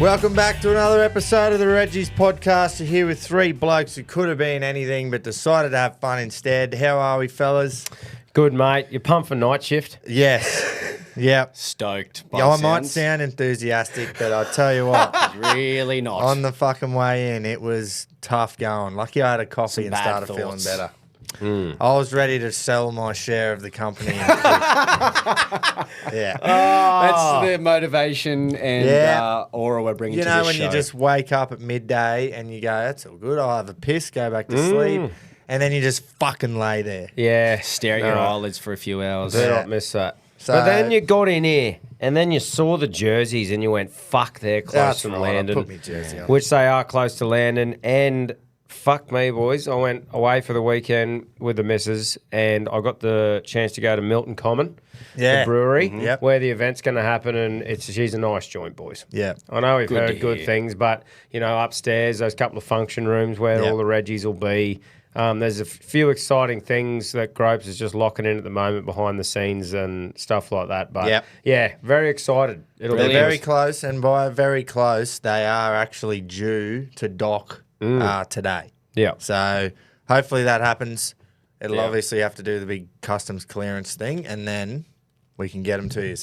Welcome back to another episode of the Reggies podcast. You're here with three blokes who could have been anything but decided to have fun instead. How are we, fellas? Good, mate. You're pumped for night shift? Yes. Yep. Stoked. Yeah, I might sound enthusiastic, but I'll tell you what. Really not. On the fucking way in, it was tough going. Lucky I had a coffee and started feeling better. I was ready to sell my share of the company. Yeah. That's the motivation and aura we're bringing to the show. You know, when you just wake up at midday and you go, that's all good, I'll have a piss, go back to sleep, and then you just fucking lay there. Yeah. Stare at your eyelids for a few hours. Do not miss that. So, but then you got in here, and then you saw the jerseys, and you went, fuck, they're close to Landon. I put my jersey on. Which they are close to Landon, and fuck me, boys. I went away for the weekend with the missus, and I got the chance to go to Milton Common, the brewery, where the event's going to happen, and she's a nice joint, boys. Yeah. I know we've heard good things, but, you know, upstairs, those couple of function rooms where all the Reggies will be. There's a few exciting things that Gropes is just locking in at the moment behind the scenes and stuff like that. But, yeah, very excited. They're very close, and by very close, they are actually due to dock today. Yeah. So hopefully that happens. It'll obviously have to do the big customs clearance thing, and then we can get them to you.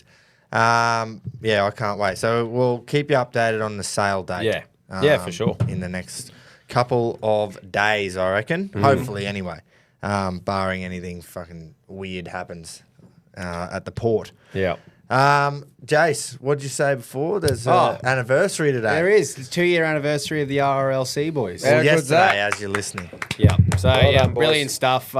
Yeah, I can't wait. So we'll keep you updated on the sale date. Yeah. Yeah, for sure. In the next couple of days, I reckon. Hopefully, anyway. Barring anything fucking weird happens at the port. Yeah. Jace, what did you say before? There's an anniversary today. There is. The 2-year anniversary of the RRLC, boys. Well, yesterday, as you're listening. Yeah. So, done, brilliant stuff.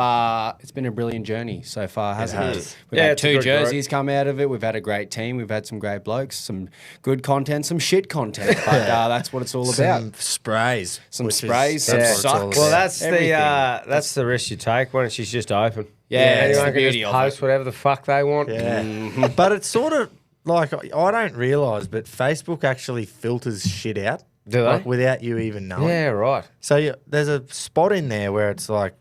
It's been a brilliant journey so far, hasn't it? We've Yeah, had it's a 2 good jerseys come out of it. We've had a great team. We've had some great blokes, some good content, some shit content. But that's what it's all about. Some sprays. Some which sprays, is- some that's what it's all socks. Well, about. that's the risk you take when she's just open. Yeah, it's anyone the can beauty just of post it. whatever the fuck they want. Yeah. But it's sort of like, I don't realise, but Facebook actually filters shit out. Do they? Like, without you even knowing. Yeah, right. So there's a spot in there where it's like,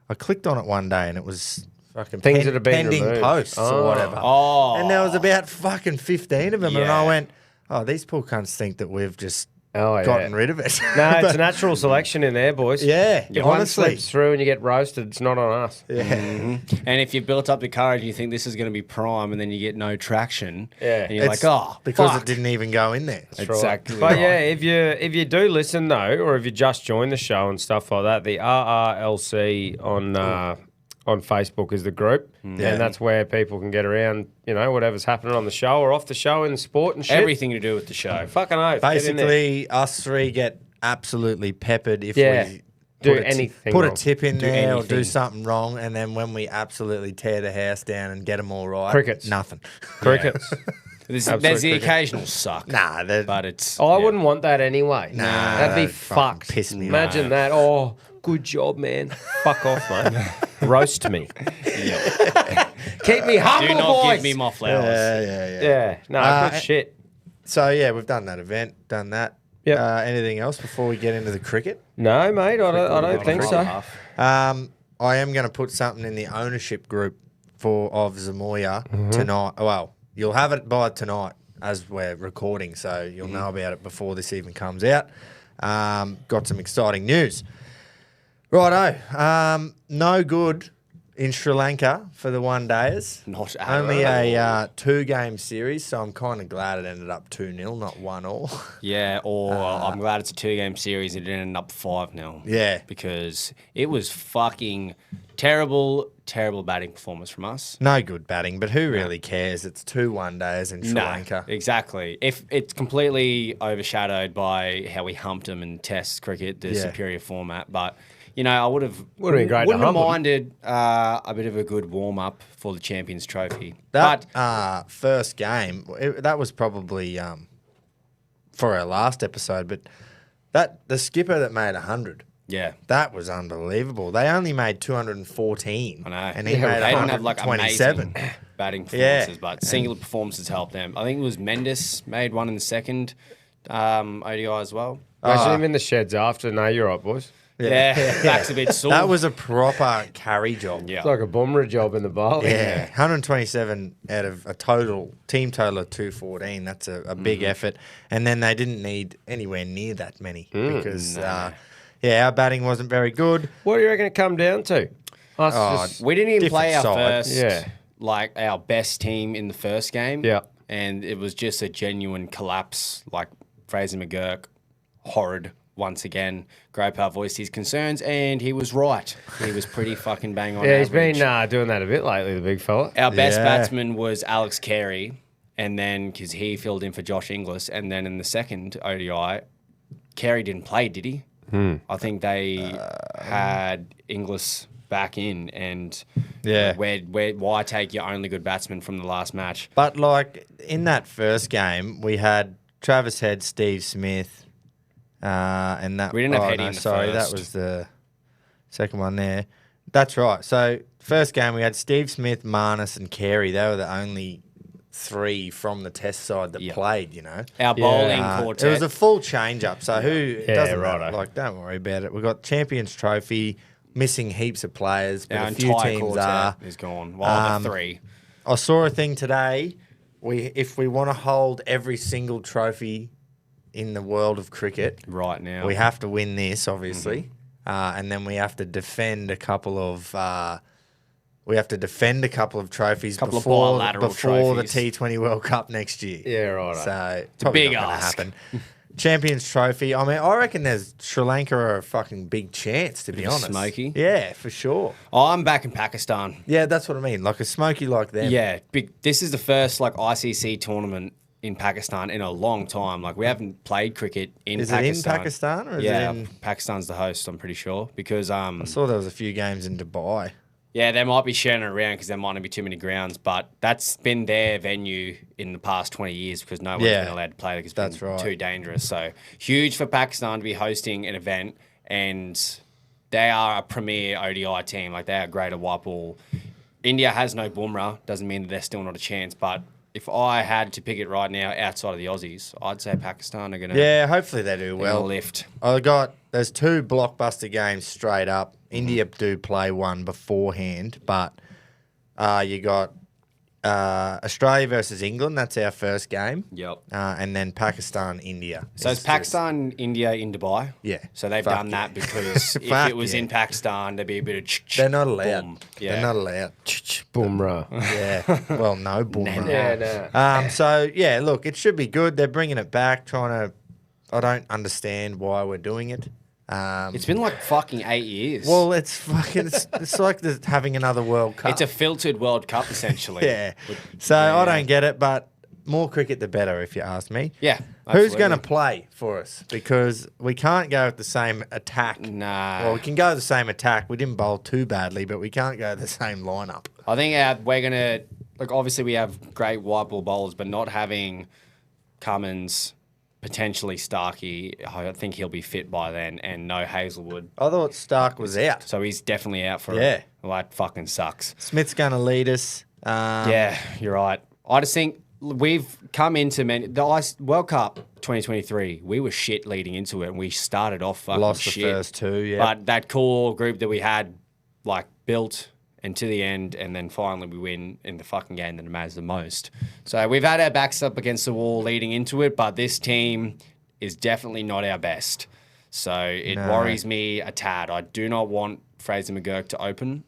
I clicked on it one day and it was fucking Things that have been pending removed. posts or whatever. Oh. And there was about fucking 15 of them. And Yeah. I went, oh, these poor cunts think that we've just Oh, gotten rid of it. No, it's a natural selection in there, boys. Yeah, If one honestly. slips through and you get roasted, it's not on us. Yeah. And if you built up the courage and you think this is going to be prime and then you get no traction, and you're It's like, oh, because fuck. it didn't even go in there. That's right. Exactly But right. yeah, if you do listen though, or if you just join the show and stuff like that, the RRLC on Facebook is the group, and that's where people can get around, you know, whatever's happening on the show or off the show in sport and shit. Everything to do with the show. Fucking oath. Get in there. Basically, us three get absolutely peppered if Yeah. we Do put anything put wrong. a tip in there or do anything. something wrong, and then when we absolutely tear the house down and get them all right, Crickets. nothing. Crickets. There's Absolute the cricket. occasional suck. Nah, But it's... Oh, I wouldn't want that anyway. Nah, that'd be that'd fucking fucked. piss me Imagine that. Oh, good job, man. Fuck off, mate. Roast me. Keep me humble, Do not boys. give me my flowers. Yeah, no, good shit. So yeah, we've done that event, done that. Yep. Anything else before we get into the cricket? No, mate, I don't think so. I am going to put something in the ownership group of Zamoya tonight. Well, you'll have it by tonight as we're recording, so you'll know about it before this even comes out. Got some exciting news. Righto. No good in Sri Lanka for the one-dayers. Not at Only all. a 2-game series, so I'm kind of glad it ended up 2-0, not 1-1. Yeah, or I'm glad it's a 2-game series and it ended up 5-0. Yeah. Because it was fucking terrible batting performance from us. No good batting, but who really cares? It's 2 one-days in Sri Lanka. Exactly. If it's completely overshadowed by how we humped them in Test cricket, the superior format, but you know, I would have been great to wouldn't have hump 'em. minded a bit of a good warm up for the Champions Trophy. That But first game, that was probably for our last episode, but the skipper that made 100, yeah, that was unbelievable. They only made 214. I know. And he they made didn't have like 127. amazing batting performances, but singular performances helped them. I think it was Mendes made one in the second ODI as well. Imagine him in the sheds after. No, you're right, boys. Yeah, back's a bit sore. That was a proper carry job. Yeah. It's like a bomber job in the bowling. Yeah, 127 out of a team total of 214. That's a big effort. And then they didn't need anywhere near that many because, our batting wasn't very good. What do you reckon it come down to? Us We didn't even play our different first, our best team in the first game. Yeah. And it was just a genuine collapse. Like Fraser McGurk, horrid once again. Gropar voiced his concerns, and he was right. He was pretty fucking bang on he's average. been doing that a bit lately, the big fella. Our best batsman was Alex Carey, and then because he filled in for Josh Inglis, and then in the second ODI, Carey didn't play, did he? I think they had Inglis back in, and why take your only good batsman from the last match? But like in that first game, we had Travis Head, Steve Smith, and that We didn't have Heady in the sorry, first. that was the second one there. That's right. So first game we had Steve Smith, Marnus, and Carey. They were the only three from the Test side that played. You know, Our bowling it quartet. was a full change up. So it doesn't matter. righto. Like, don't worry about it. We got Champions Trophy, missing heaps of players, but Our a few entire teams quartet are. is gone. Well, the three. I saw a thing today. If we want to hold every single trophy in the world of cricket Right now. we have to win this, obviously, and then we have to defend a couple of trophies Couple of before bilateral the trophies. T20 World Cup next year. Yeah, right. So it's probably big not going to ask. happen. Champions Trophy. I mean, I reckon there's Sri Lanka are a fucking big chance, to be of a honest. smoky? Yeah, for sure. I'm back in Pakistan. Yeah, that's what I mean. Like a smoky like them. Yeah, this is the first ICC tournament in Pakistan in a long time. Like, we haven't played cricket in Is Pakistan. it in Pakistan or is Yeah, it in... Pakistan's the host, I'm pretty sure. Because I saw there was a few games in Dubai. yeah, they might be sharing it around because there might not be too many grounds, but that's been their venue in the past 20 years because no one's been allowed to play because it's been too dangerous. So huge for Pakistan to be hosting an event, and they are a premier ODI team. Like, they are great at white ball. India has no Bumrah, doesn't mean that they're still not a chance, but if I had to pick it right now outside of the Aussies, I'd say Pakistan are going to Yeah, hopefully they do well. lift. There's two blockbuster games straight up. India do play one beforehand, but you got Australia versus England. That's our first game. Yep. And then Pakistan, India. So is Pakistan, India in Dubai? Yeah. So they've Fuck done yeah. that because if Fuck it was yeah. in Pakistan, there'd be a bit of They're not allowed. boom. Yeah. They're not allowed. Bumrah. Yeah. Well, no Boomerang. Yeah, no. So, yeah, look, it should be good. They're bringing it back, I don't understand why we're doing it. It's been like fucking 8 years. Well, it's fucking, it's like having another World Cup. it's a filtered World Cup, essentially. Yeah. So I don't get it, but more cricket the better, if you ask me. Yeah. Who's going to absolutely. play for us? Because we can't go with the same attack. Nah. Well, we can go with the same attack. We didn't bowl too badly, but we can't go the same lineup. I think we're going to, obviously we have great white ball bowlers, but not having Cummins, potentially Starkey, I think he'll be fit by then, and no Hazelwood. I thought Stark was out. So he's definitely out for Yeah. Well, that fucking sucks. Smith's going to lead us. Yeah, you're right. I just think we've come into the World Cup 2023. We were shit leading into it, and we started off fucking Lost shit. the first two, yeah. But that core group that we had, built and to the end, and then finally we win in the fucking game that matters the most. So we've had our backs up against the wall leading into it, but this team is definitely not our best. So it worries me a tad. I do not want Fraser McGurk to open.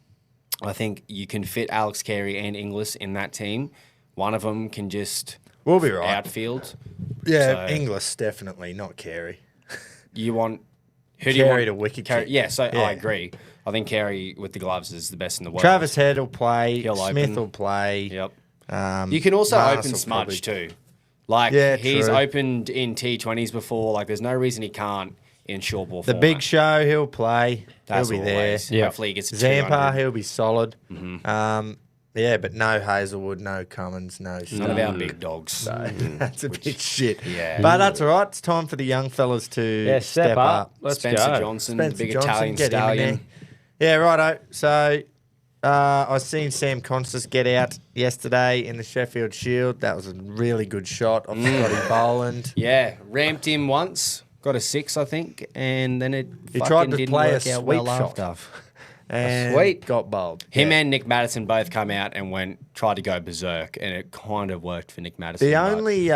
I think you can fit Alex Carey and Inglis in that team. One of them can just We'll be right. outfield. Yeah, So- Inglis, definitely, not Carey. You want who Carey do you want to wicket Carey, kick. yeah, so Yeah. I agree. I think Carey with the gloves is the best in the world. Travis Head will play. He'll Smith open. will play. Yep. Um, You can also Marnus open will Smudge probably- too. Yeah, he's true. opened in T20s before. There's no reason he can't in short ball The format. Big Show, he'll play. That's he'll be always. there. Yeah. Hopefully he gets a Zampa, 200. he'll be solid. Yeah, but no Hazelwood, no Cummins, no None of our Stark. big dogs. So that's a bit shit. Yeah. But that's all right. It's time for the young fellas to step up. Let's Spencer go. Johnson, Spencer big Johnson, Italian get him in stallion. there. Yeah, righto. So I seen Sam Constas get out yesterday in the Sheffield Shield. That was a really good shot off Scotty Boland. Yeah, ramped him once, got a 6, I think, and then he tried to didn't play a work out sweep well shot. after. And sweep. got bowled. Him and Nick Maddison both come out and tried to go berserk, and it kind of worked for Nick Maddison. The only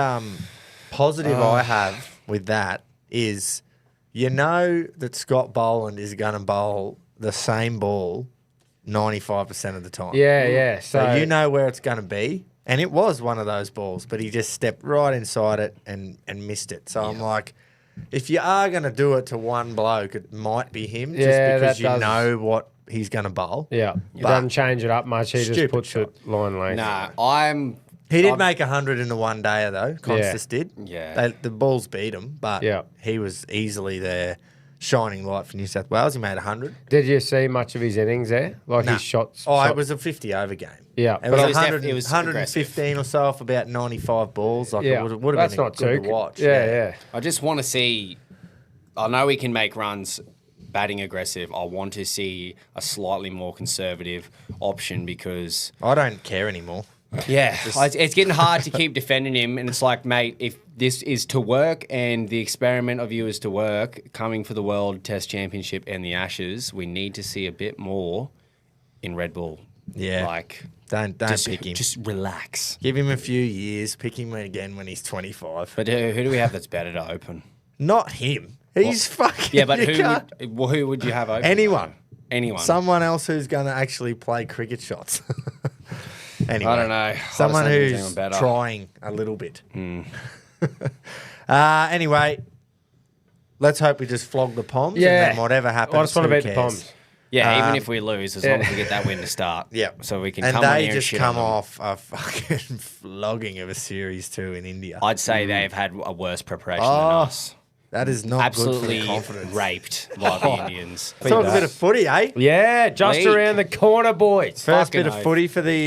positive I have with that is, you know that Scott Boland is going to bowl the same ball 95% of the time. Yeah. So you know where it's going to be. And it was one of those balls, but he just stepped right inside it and missed it. So I'm like, if you are going to do it to one bloke, it might be him, just because you know what he's going to bowl. Yeah. He doesn't change it up much. He just puts it line length. Nah, He did make 100 in the one day though. Constas did. Yeah. The balls beat him, but he was easily their shining light for New South Wales. He made 100. Did you see much of his innings there? Like his shots? It was a 50 over game. Yeah. It was But 100, it was 115 or so off about 95 balls. Like it would have been not good to watch. Yeah. I just want to see. I know we can make runs batting aggressive. I want to see a slightly more conservative option because I don't care anymore. Yeah, it's getting hard to keep defending him, and it's like, mate, if this is to work and the experiment of you is to work, coming for the World Test Championship and the Ashes, we need to see a bit more in Red Bull. Yeah, like don't pick him. Just relax. Give him a few years. Pick him again when he's 25. But who do we have that's better to open? Not him. He's fucking. Yeah, but who would you have open? Anyone. Anyone. Someone else who's going to actually play cricket shots. Anyway, I don't know. Someone who's trying a little bit. Anyway, let's hope we just flog the Poms. And then whatever happens, I just want to beat the Poms. Yeah, even if we lose, as long as we get that win to start. Yeah. So we can and come on they here just and come off a fucking flogging of a series too in India. I'd say they've had a worse preparation than us. That is not absolutely good for confidence. Raped by the Indians. Talk a bit of footy, eh? Yeah, just around the corner, boys. First bit of footy for the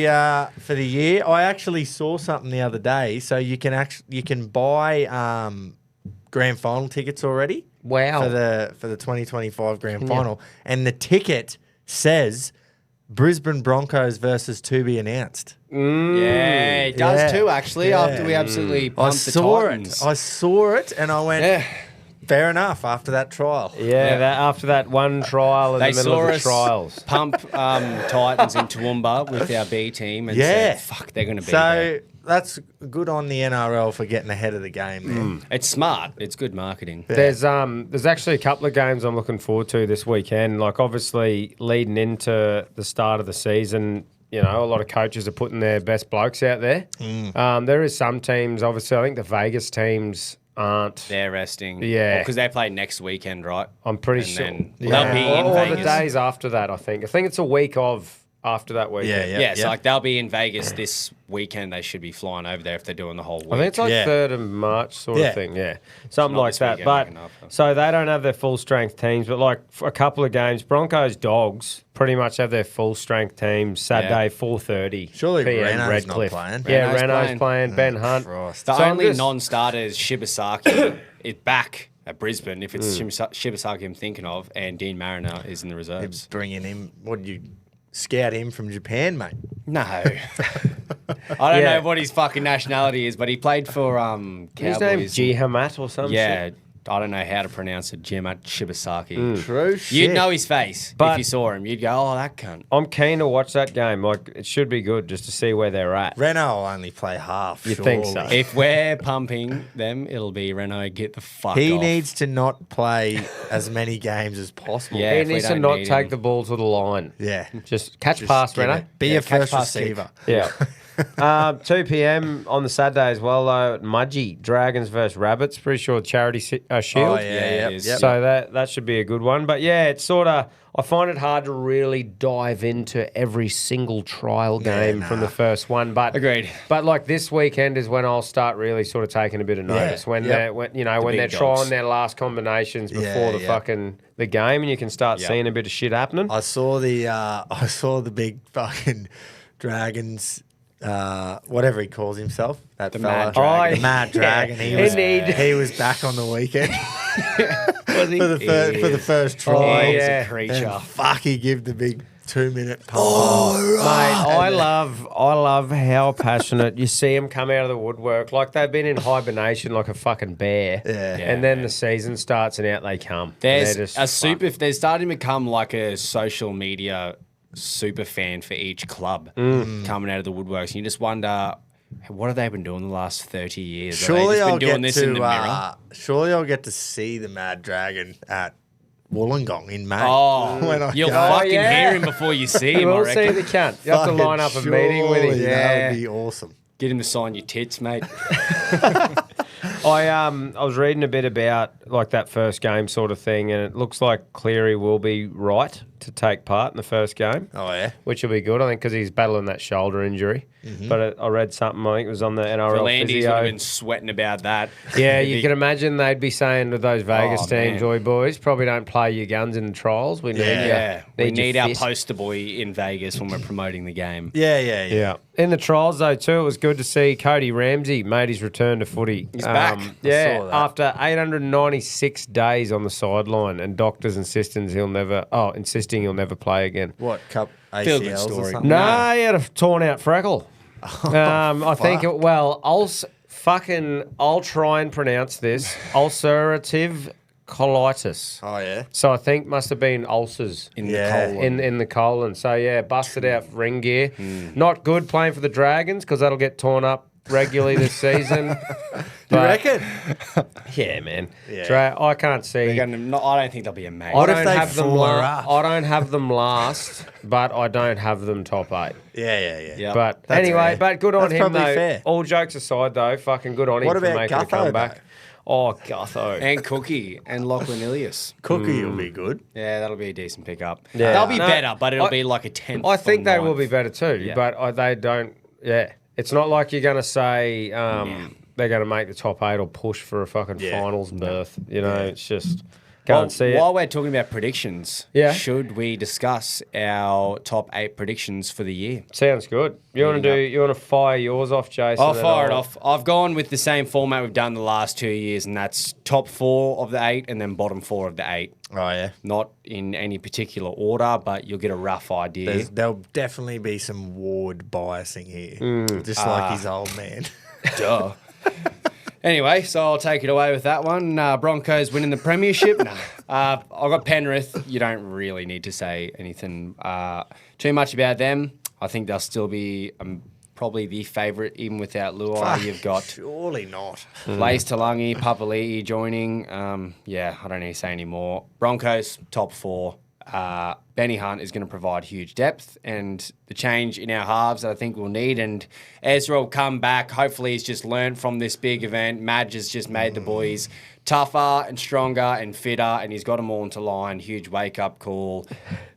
year. I actually saw something the other day. So you can buy grand final tickets already. Wow. For the 2025 grand final, and the ticket says Brisbane Broncos versus to be announced. Yeah, it does too, actually, after we absolutely pumped the Titans. I saw it and I went, fair enough, after that trial. After that one trial in the middle of the trials. Pump Titans in Toowoomba with our B team and said, fuck, they're going to be there. That's good on the NRL for getting ahead of the game there. It's smart. It's good marketing. Yeah. There's actually a couple of games I'm looking forward to this weekend. Like, obviously, leading into the start of the season, you know, a lot of coaches are putting their best blokes out there. There is some teams, obviously, I think the Vegas teams aren't. They're resting. Yeah. Because they play next weekend, right? I'm pretty sure. They'll be in Vegas. Or the days after that, I think. I think it's a week of after that weekend. Yeah, so like they'll be in Vegas this weekend. They should be flying over there if they're doing the whole week. I think it's like 3rd of March sort of thing. Yeah, something like that. But so they don't have their full strength teams, but like for a couple of games, Broncos Dogs pretty much have their full strength teams Saturday 4:30. Surely PM, Rena's Redcliffe. not playing. Yeah, Rena's playing. Ben Hunt. The only non-starter is Shibasaki. It's back at Brisbane. If it's Shibasaki I'm thinking of, and Dean Mariner is in the reserves. Bringing him. What did you scout him from Japan, mate? No. I don't know what his fucking nationality is, but he played for Cowboys. His name's Jihamat or something. Yeah. I don't know how to pronounce it. Jihamat Shibasaki. True shit. You'd know his face if you saw him. You'd go, oh, that cunt. I'm keen to watch that game. Like, it should be good just to see where they're at. Renault will only play half. You think so? If we're pumping them, it'll be Renault, get the fuck off. He needs to not play as many games as possible. He needs to not take the ball to the line. Yeah. Just catch pass, Renault. Be a first receiver. Yeah. 2 p.m. on the Saturday as well, though, at Mudgee. Dragons versus Rabbits. Pretty sure charity shield. Oh, yeah, it is. So that should be a good one. But yeah, it's sort of, I find it hard to really dive into every single trial game from the first one. But agreed. But like this weekend is when I'll start really sort of taking a bit of notice when they're trying their last combinations before the game, and you can start seeing a bit of shit happening. I saw the big fucking Dragons. Whatever he calls himself, that the fella, Mad Dragon. the Mad Dragon. He was back on the weekend was he? for the first try. He's a creature. And fuck, he gave the big 2-minute pump. Mate, I love how passionate you see them come out of the woodwork. Like they've been in hibernation like a fucking bear. Yeah. And then the season starts and out they come. There's they're starting to become like a social media super fan for each club coming out of the woodworks. And you just wonder, what have they been doing the last 30 years? Surely Have I'll they just been doing get this in the mirror? surely I'll get to see the Mad Dragon at Wollongong in May. Oh, you'll fucking hear him before you see him. We'll see the cunt. You have to line up a meeting with him. That would be awesome. Get him to sign your tits, mate. I was reading a bit about like that first game sort of thing, and it looks like Cleary will be right to take part in the first game. Oh, yeah? Which will be good, I think, because he's battling that shoulder injury. But I read something, I think it was on the NRL Landy's physio. would have been sweating about that. Yeah, you can imagine they'd be saying to those Vegas teams, "Oi, boys, probably don't play your guns in the trials. We need we need our poster boy in Vegas when we're promoting the game." Yeah. In the trials, though, too, it was good to see Cody Ramsey made his return to footy. He's back. Yeah, saw that. after 896 days on the sideline, and doctors insisting he'll never play again. What, cup Feel good ACLs or story. something? No, he had a torn out freckle. I think I'll try and pronounce this ulcerative colitis. Oh, yeah? So I think must have been ulcers In the colon. in the colon. So yeah, busted out ring gear. Not good playing for the Dragons because that'll get torn up regularly this season. You reckon? Yeah, man. Yeah. I can't see. I don't think they'll be amazing. I What if don't they have them. fall her up? I don't have them last, but I don't have them top 8. Yeah. Yep. But That's anyway, fair. but good on That's him probably though. fair. All jokes aside though, fucking good on him What for about making a Gutho, comeback. though? Oh, Gutho. And Cookie and Lachlan Ilias. Cookie will be good. Yeah, that'll be a decent pickup. Yeah. They'll be No, better, but it'll be like a 10th. I think or they will 9th. be better too, Yeah. but they don't. Yeah, it's not like you're going to say they're going to make the top 8 or push for a fucking finals berth. You know, it's just can't see it. While we're talking about predictions, should we discuss our top 8 predictions for the year? Sounds good. You want to fire yours off, Jason? I'll fire it off. I've gone with the same format we've done the last 2 years, and that's top 4 of the 8 and then bottom 4 of the 8. Oh, yeah? Not in any particular order, but you'll get a rough idea. There'll definitely be some Ward biasing here. Just like his old man. Duh. Anyway, so I'll take it away with that one. Broncos winning the premiership. I've got Penrith. You don't really need to say anything too much about them. I think they'll still be probably the favourite, even without Luai. You've got Surely not. Lace Talangi, Papali'i joining. I don't need to say any more. Broncos, top 4. Benny Hunt is going to provide huge depth and the change in our halves that I think we'll need. And Ezra will come back. Hopefully he's just learned from this big event. Madge has just made the boys tougher and stronger and fitter, and he's got them all into line. Huge wake-up call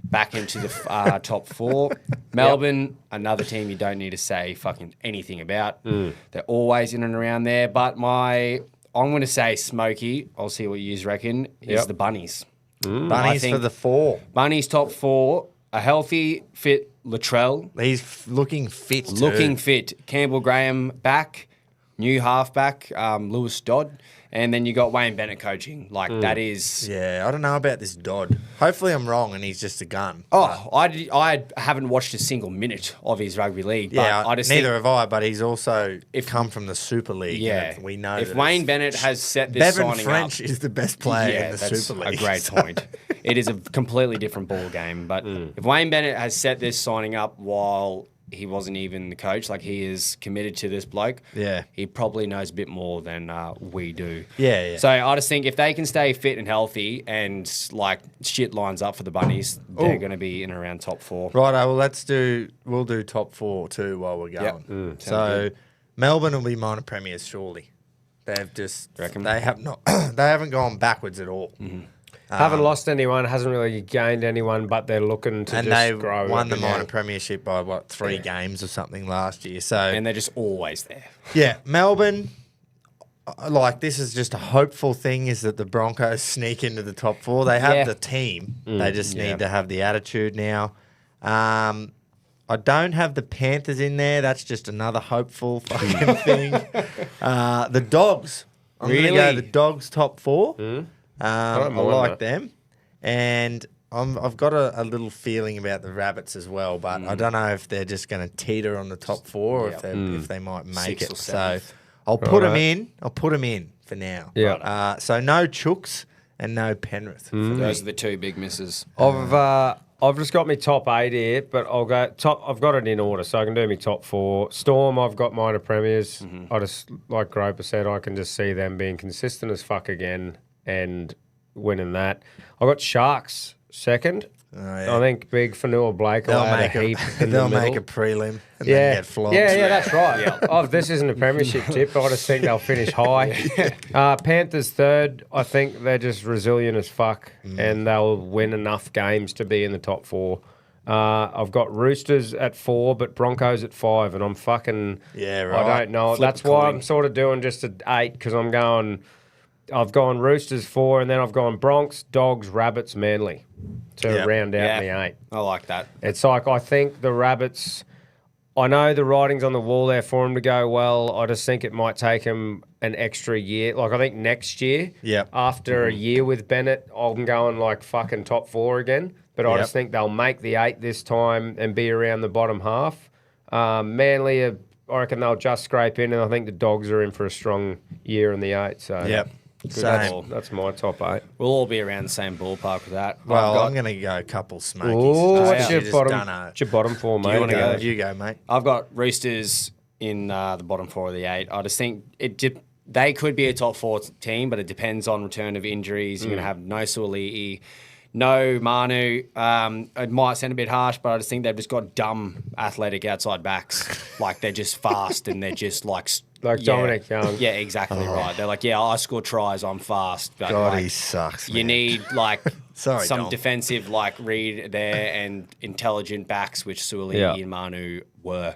back into the top 4. Melbourne, another team you don't need to say fucking anything about. They're always in and around there. But I'm going to say Smokey, I'll see what you reckon, is the Bunnies. Bunnies for the 4. Bunnies top 4, a healthy, fit Latrell. He's looking fit too. Looking fit. Campbell Graham back, new halfback, Lewis Dodd. And then you got Wayne Bennett coaching. That is... Yeah, I don't know about this Dodd. Hopefully I'm wrong and he's just a gun. I haven't watched a single minute of his rugby league. But Yeah, I just neither think, have I, but he's also come from the Super League. yeah, and we know if that Wayne it's- Bennett has set this Bevan signing French up... is the best player in the that's Super League. a great point. It is a completely different ball game. But if Wayne Bennett has set this signing up while he wasn't even the coach, he is committed to this bloke, he probably knows a bit more than we do. Yeah. So I just think if they can stay fit and healthy and shit lines up for the Bunnies, they're going to be in and around top 4. Righto, well we'll do top 4 too while we're going. Sounds So good. Melbourne will be minor premiers surely. They've just Reckon? they have not they haven't gone backwards at all. Haven't lost anyone, hasn't really gained anyone, but they're looking to And just they grow. won the up. minor premiership by 3 games or something last year. So And they're just always there. yeah, Melbourne, this is just a hopeful thing, is that the Broncos sneak into the top 4. They have the team. They just need to have the attitude now. I don't have the Panthers in there. That's just another hopeful fucking thing. The Dogs. I'm going to go Really? the Dogs top 4. I don't mind like that. them. And I've got a little feeling about the Rabbits as well, but I don't know if they're just going to teeter on the top 4 or if they might make 6th it. or So 7th. I'll put them in. I'll put them in for now. Yeah. So no Chooks and no Penrith. Those are the 2 big misses. I've just got my top 8 here, but I'll go top. I've got it in order, so I can do my top 4. Storm, I've got minor premiers. I just, like Groper said, I can just see them being consistent as fuck again and winning that. I got Sharks second. Oh, yeah. I think big Fanua Blake will add a heap in the They'll middle. make a prelim and then get flogged. Yeah, that's right. Oh, this isn't a premiership tip. I just think they'll finish high. Panthers third. I think they're just resilient as fuck and they'll win enough games to be in the top 4. I've got Roosters at 4, but Broncos at 5, and I'm fucking... Yeah, right. I don't know. That's why I'm sort of doing just an 8, because I've gone Roosters 4, and then I've gone Bronx, Dogs, Rabbits, Manly to round out the 8. I like that. It's like, I think the Rabbits, I know the writing's on the wall there for them to go well. I just think it might take them an extra year. Like, I think next year, after a year with Bennett, I'm going like fucking top 4 again. But I just think they'll make the 8 this time and be around the bottom half. Manly, I reckon they'll just scrape in, and I think the Dogs are in for a strong year in the 8. So that's my top 8. We'll all be around the same ballpark with that. Well, I'm going to go a couple smokies. Oh, what's your bottom 4, mate? You want to go? You go, mate. I've got Roosters in the bottom 4 of the 8. I just think they could be a top 4 team, but it depends on return of injuries. You're going to have no Suoli'i, no Manu. It might sound a bit harsh, but I just think they've just got dumb athletic outside backs. Like, they're just fast and they're just like Dominic Young. Yeah, exactly right. They're like, I score tries, I'm fast. But God, he sucks, man. You need, like, Sorry, some Dom. defensive, like, read there and intelligent backs, which Suoli'i and Manu were.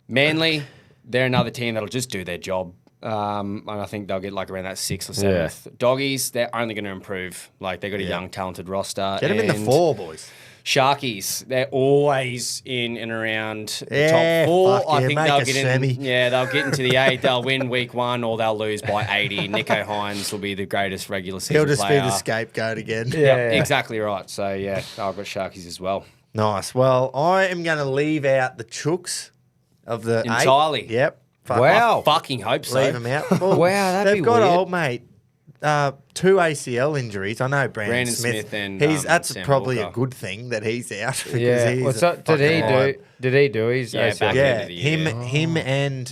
Manly, they're another team that'll just do their job. And I think they'll get, like, around that 6th or 7th. Yeah. Doggies, they're only going to improve. Like, they've got a young, talented roster. Get them in the 4, boys. Sharkies, they're always in and around the top 4. I think they'll get in. Yeah, they'll get into the 8. They'll win week 1 or they'll lose by 80. Nico Hines will be the greatest regular season player. He'll just be the scapegoat again. Yeah, exactly right. So, I've got Sharkies as well. Nice. Well, I am going to leave out the Chooks of the entirely. 8. Yep. Wow. I fucking hope so. Leave them out. Well, wow, that'd be weird. They've got old mate. 2 ACL injuries. I know Brandon Smith and that's Sam probably Walker. a good thing that he's out. Did he do his ACL? Him and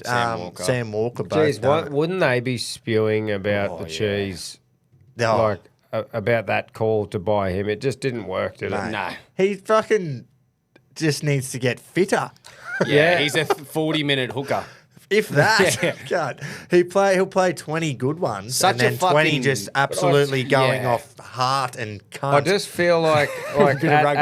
Sam Walker both. Jeez, wouldn't they be spewing about the cheese? Like about that call to buy him? It just didn't work, did it? No. He fucking just needs to get fitter. Yeah, he's a 40-minute hooker. If that, God, he'll play 20 good ones, and then 20 just absolutely going off heart and cunt. I just feel like at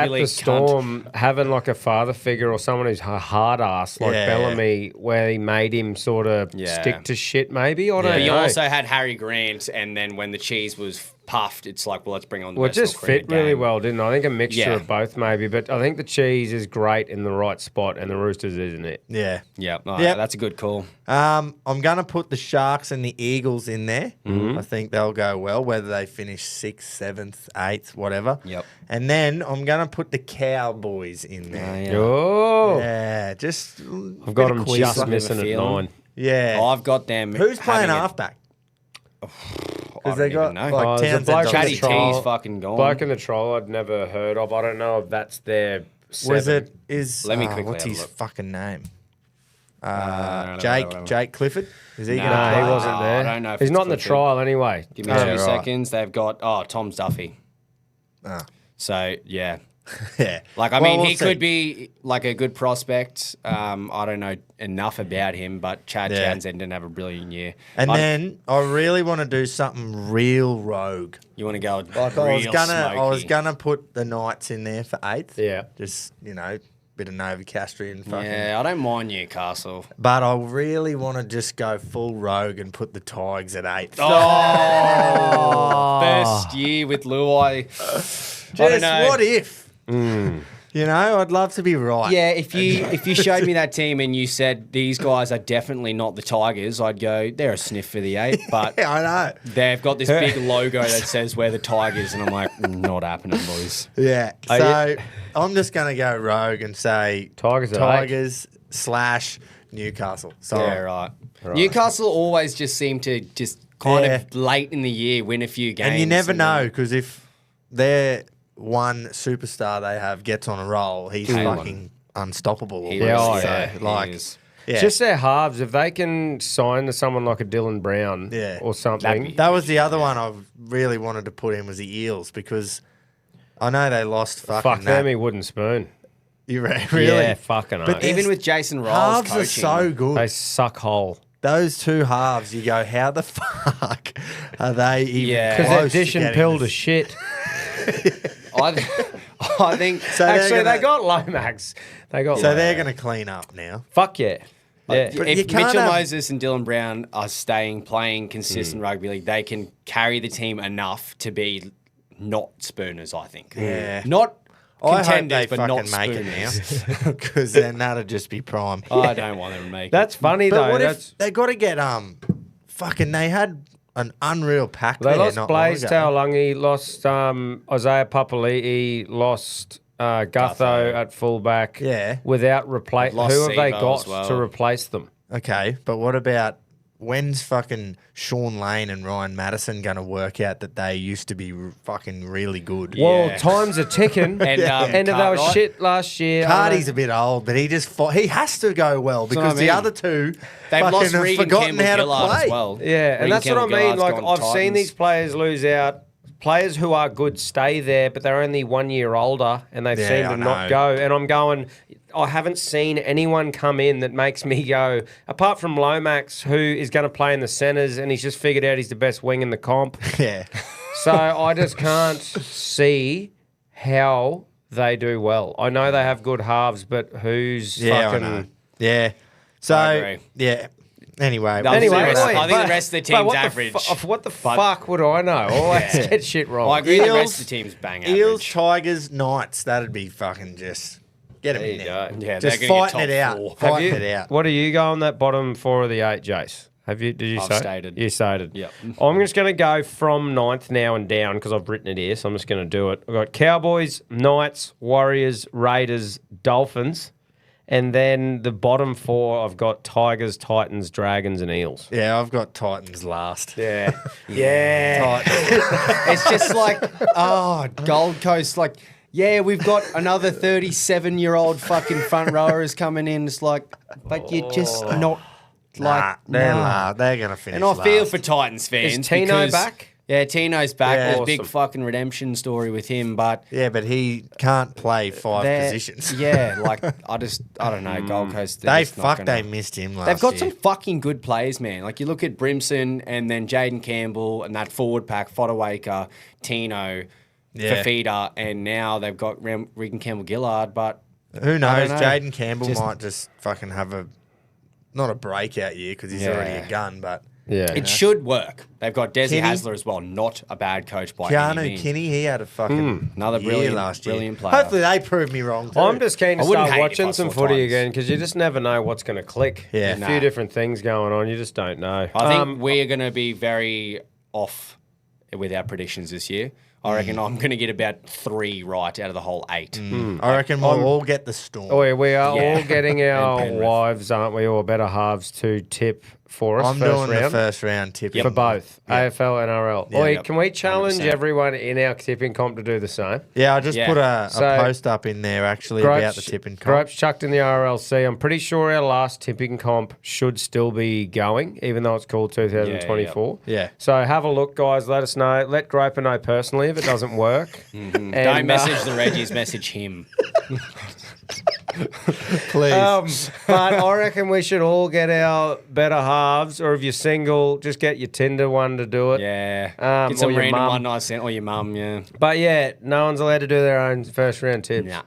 the Storm, having like a father figure or someone who's a hard ass like Bellamy, where he made him sort of stick to shit. Maybe I don't know. But you also had Harry Grant, and then when the cheese was puffed, it's like, well, let's bring on the best. Well, it just fit really well, didn't it? I think a mixture of both, maybe. But I think the cheese is great in the right spot, and the Roosters isn't it? Yeah. That's a good call. I'm going to put the Sharks and the Eagles in there. I think they'll go well, whether they finish 6th, 7th, 8th, whatever. Yep. And then I'm going to put the Cowboys in there. Just I've got them just missing at 9. Yeah. I've got them. Who's playing halfback? Because they got like Chatty T's fucking gone. Bloke in the trial I'd never heard of. I don't know if that's their 7. Let me quickly what's his look. fucking name? Jake Clifford? Is he going to No, play? he wasn't there. I don't know if he's it's not in the Clifford. trial anyway. Give me 2 seconds. They've got Tom's Duffy. So yeah. Yeah. Like, I mean, he could be like a good prospect. I don't know enough about him, but Chad Townsend didn't have a brilliant year. And then I really want to do something real rogue. You want to go like real I was gonna put the Knights in there for 8th. Yeah. Just, bit of Novocastrian fucking. Yeah, I don't mind Newcastle. But I really want to just go full rogue and put the Tigers at 8th. First year with Luai. Just what if? You know, I'd love to be right. Yeah, if you showed me that team and you said these guys are definitely not the Tigers, I'd go, they're a sniff for the 8. But Yeah, I know. they've got this big logo that says we're the Tigers, and I'm like, not happening, boys. Yeah. So I'm just going to go rogue and say Tigers / Newcastle. So Yeah, right. Newcastle always just seem to just kind of late in the year win a few games. And you never know, because if their one superstar they have gets on a roll, he's fucking unstoppable. Just their halves. If they can sign to someone like a Dylan Brown or something. That was the other one I really wanted to put in, was the Eels, because I know they lost Fuck them, he wouldn't spoon. You really? Yeah, fucking But even with Jason Riles halves coaching, are so good. They suck hole. Those two halves, you go, how the fuck are they even because they're close dishing to pill to shit. I think So actually they got Lomax. They're going to clean up now. Fuck yeah. Yeah. But you if can't Mitchell have- Moses and Dylan Brown are playing consistent rugby league, they can carry the team enough to be not spooners, I think. Yeah. Not I hope contenders, they but fucking not make spooners. it now, because then that'd just be prime. I don't want them to make That's it. funny But though. what That's if they got to get they had an unreal pack they there lost not Blaze long ago. Taulagi, lost Isaiah Papali'i, lost Gutho at fullback. Yeah. Without replace. Lost Who have they Sebo got as well. to replace them? Okay, but what about when's fucking Sean Lane and Ryan Madison going to work out that they used to be fucking really good? Well, times are ticking. And, and they were Cartwright. shit last year. Cardi's a bit old, but he has to go well, what I because the mean. other two They've fucking lost have Regan forgotten how to Campbell-Gillard play. as well. Yeah, and Regan that's what I mean. Campbell-Gillard's Like, gone I've seen Titans. these players lose out. Players who are good stay there, but they're only 1 year older, and they seem I to not know. go. And I'm going, I haven't seen anyone come in that makes me go, apart from Lomax, who is going to play in the centres, and he's just figured out he's the best wing in the comp. Yeah. So I just can't see how they do well. I know they have good halves, but who's Yeah, fucking... I know. Yeah. So, I agree. yeah. Anyway. No, Anyway, I think the rest of the team's what average. What the fuck would I know? I always get shit wrong. I agree the Eels- rest of the team's bang average. Eels, Tigers, Knights, that'd be fucking just... Get them There in you there. go. Yeah, Just they're gonna get fighting it top out. four. Fighting it out. What do you go on that bottom 4 of the 8, Jace? Have you? Did you I've say? stated. You stated. Yep. I'm just going to go from 9th now and down because I've written it here, so I'm just going to do it. I've got Cowboys, Knights, Warriors, Raiders, Dolphins, and then the bottom 4 I've got Tigers, Titans, Dragons, and Eels. Yeah, I've got Titans last. Yeah. Yeah. It's just like, Gold Coast, like, yeah, we've got another 37-year-old fucking front rowers coming in. It's like, but you're just not like, They're going to finish And I feel last. for Titans fans. Is Tino because- back? Yeah, Tino's back. Yeah. There's a big Awesome. fucking redemption story with him, but Yeah, but he can't play 5 they're- positions. Yeah, like I don't know. Gold Coast. They missed him last year. They've got some fucking good players, man. Like you look at Brimson and then Jaden Campbell and that forward pack, Fodawaker, Tino, Yeah. Fafita, and now they've got Regan Campbell-Gillard, but Who knows? know. Jaden Campbell might just fucking have not a breakout year because he's already a gun, but Yeah. it should work. They've got Desi Kinney? Hasler as well, not a bad coach by any Keanu means. Kinney, he had a fucking Another year brilliant- last year. brilliant player. Hopefully they prove me wrong too. I'm just keen to I wouldn't start hate if watching I some saw footy Titans. again because you just never know what's going to click. Yeah. A few Nah. different things going on. You just don't know. I think we're going to be very off with our predictions this year. I reckon I'm going to get about 3 right out of the whole 8. I reckon we'll all get the Storm. Oh, yeah, we are Yeah. all getting our Penrith. wives, aren't we, or better halves to tip for us I'm first doing the round? first round tipping. For both, AFL and NRL. Yeah. Oi, Yep. can we challenge 100%. everyone in our tipping comp to do the same? Yeah, I just Yeah. put a So- post up in there actually about the tipping comp. Gropes chucked in the RRLC. I'm pretty sure our last tipping comp should still be going, even though it's called 2024. Yeah. So have a look, guys. Let us know. Let Groper know personally if it doesn't work. And, Don't message the Reggies, message him. Please. but I reckon we should all get our better halves, or if you're single, just get your Tinder one to do it. Yeah. Or Get some your random mum. one I sent, or your mum, yeah. But yeah, no one's allowed to do their own first round tips. Yeah.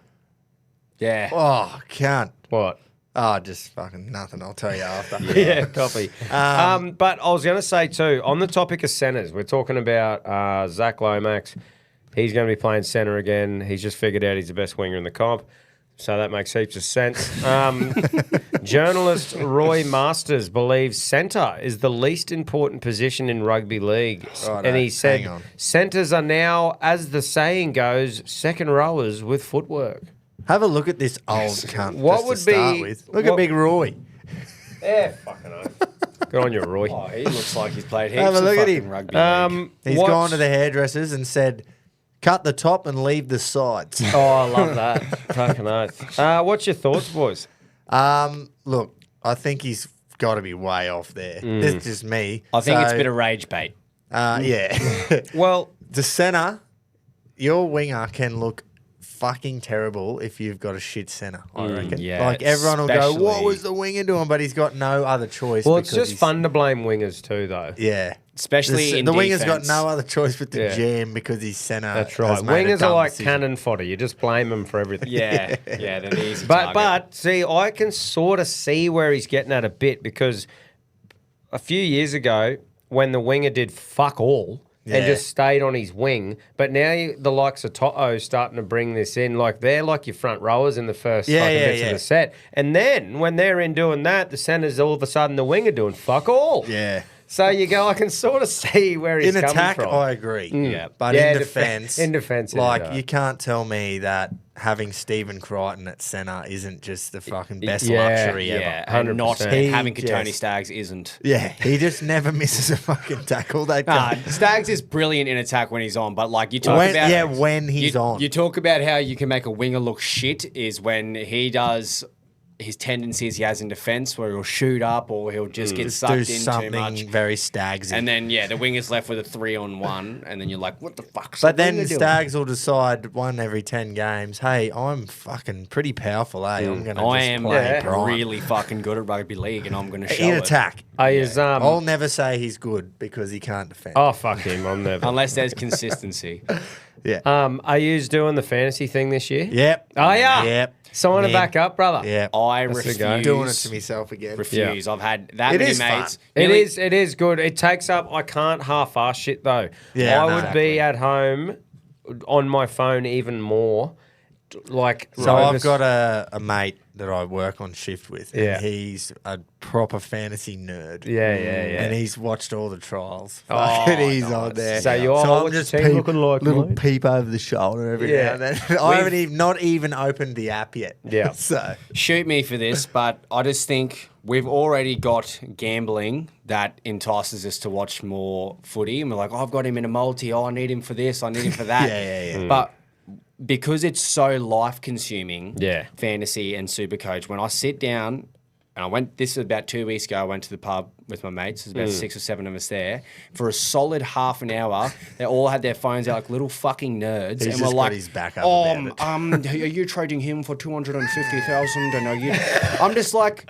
Yeah. Oh, can't. What? Oh, just fucking nothing. I'll tell you after. Yeah, copy. But I was going to say too, on the topic of centres, we're talking about Zach Lomax. He's going to be playing centre again. He's just figured out he's the best winger in the comp. So that makes heaps of sense. Journalist Roy Masters believes centre is the least important position in rugby league. And he said centres are now, as the saying goes, second rowers with footwork. Have a look at this old cunt. What would be... Look at Big Roy. Yeah, fucking oath. Good on you, Roy. Oh, he looks like he's played heaps Have a of look at fucking him. rugby league. He's gone to the hairdressers and said, cut the top and leave the sides. Oh, I love that. Fucking oath. What's your thoughts, boys? Look, I think he's got to be way off there. That's just me. I think it's a bit of rage bait. Yeah. Well, the centre, your winger can look fucking terrible if you've got a shit centre, I reckon. Yeah, like everyone will go, what was the winger doing? But he's got no other choice. Well, it's just fun to blame wingers too, though. Yeah. Especially in the winger's defense. got no other choice but to jam because his centre. That's right. Wingers are like cannon fodder. You just blame them for everything. Yeah, yeah, they're the easy But see, I can sort of see where he's getting at a bit because a few years ago, when the winger did fuck all and just stayed on his wing, but now the likes of Toto starting to bring this in, like they're like your front rowers in the first bits of the set. And then when they're in doing that, the centre's all of a sudden the winger doing fuck all. Yeah. So you go, I can sort of see where he's coming attack, from. I agree. Yeah. But in defence, like you can't tell me that having Stephen Crichton at centre isn't just the fucking best luxury ever. Yeah, and not 100%. having Katoni Staggs isn't. Yeah, he just never misses a fucking tackle. Staggs is brilliant in attack when he's on, but like you talk about when he's on. You talk about how you can make a winger look shit is when he does his tendencies he has in defence where he'll shoot up or he'll just get sucked in too much. Very Staggsy. And then, the winger's left with a 3-on-1 and then you're like, what the fuck's But then Staggs will decide one every 10 games, hey, I'm fucking pretty powerful, eh? I'm going to play prime. Really fucking good at rugby league and I'm going to show in attack. I'll never say he's good because he can't defend. Oh, fuck him. I'm never. Unless there's consistency. Yeah. Are you doing the fantasy thing this year? Yep. Oh, yeah? Yep. Sign it back up, brother. Yeah. I refuse. I'm doing it to myself again. Refuse. I've had that many mates. It is good. It takes up. I can't half-ass shit though. Yeah, I would be at home on my phone even more. So I've got a mate that I work on shift with. And Yeah. he's a proper fantasy nerd. Yeah. And he's watched all the trials. Oh, he's on there. So I'm just looking like little mate? peep over the shoulder every now and then. I haven't not even opened the app yet. Yeah. So Shoot me for this, but I just think we've already got gambling that entices us to watch more footy. And we're like, I've got him in a multi. Oh, I need him for this. I need him for that. Yeah. But because it's so life-consuming, Yeah. fantasy and Supercoach, when I sit down, and this was about 2 weeks ago, I went to the pub with my mates. There's about 6 or 7 of us there. For a solid half an hour, they all had their phones out like little fucking nerds. He's and just we're got like, his back up about are you trading him for 250,000? And are you... I'm just like,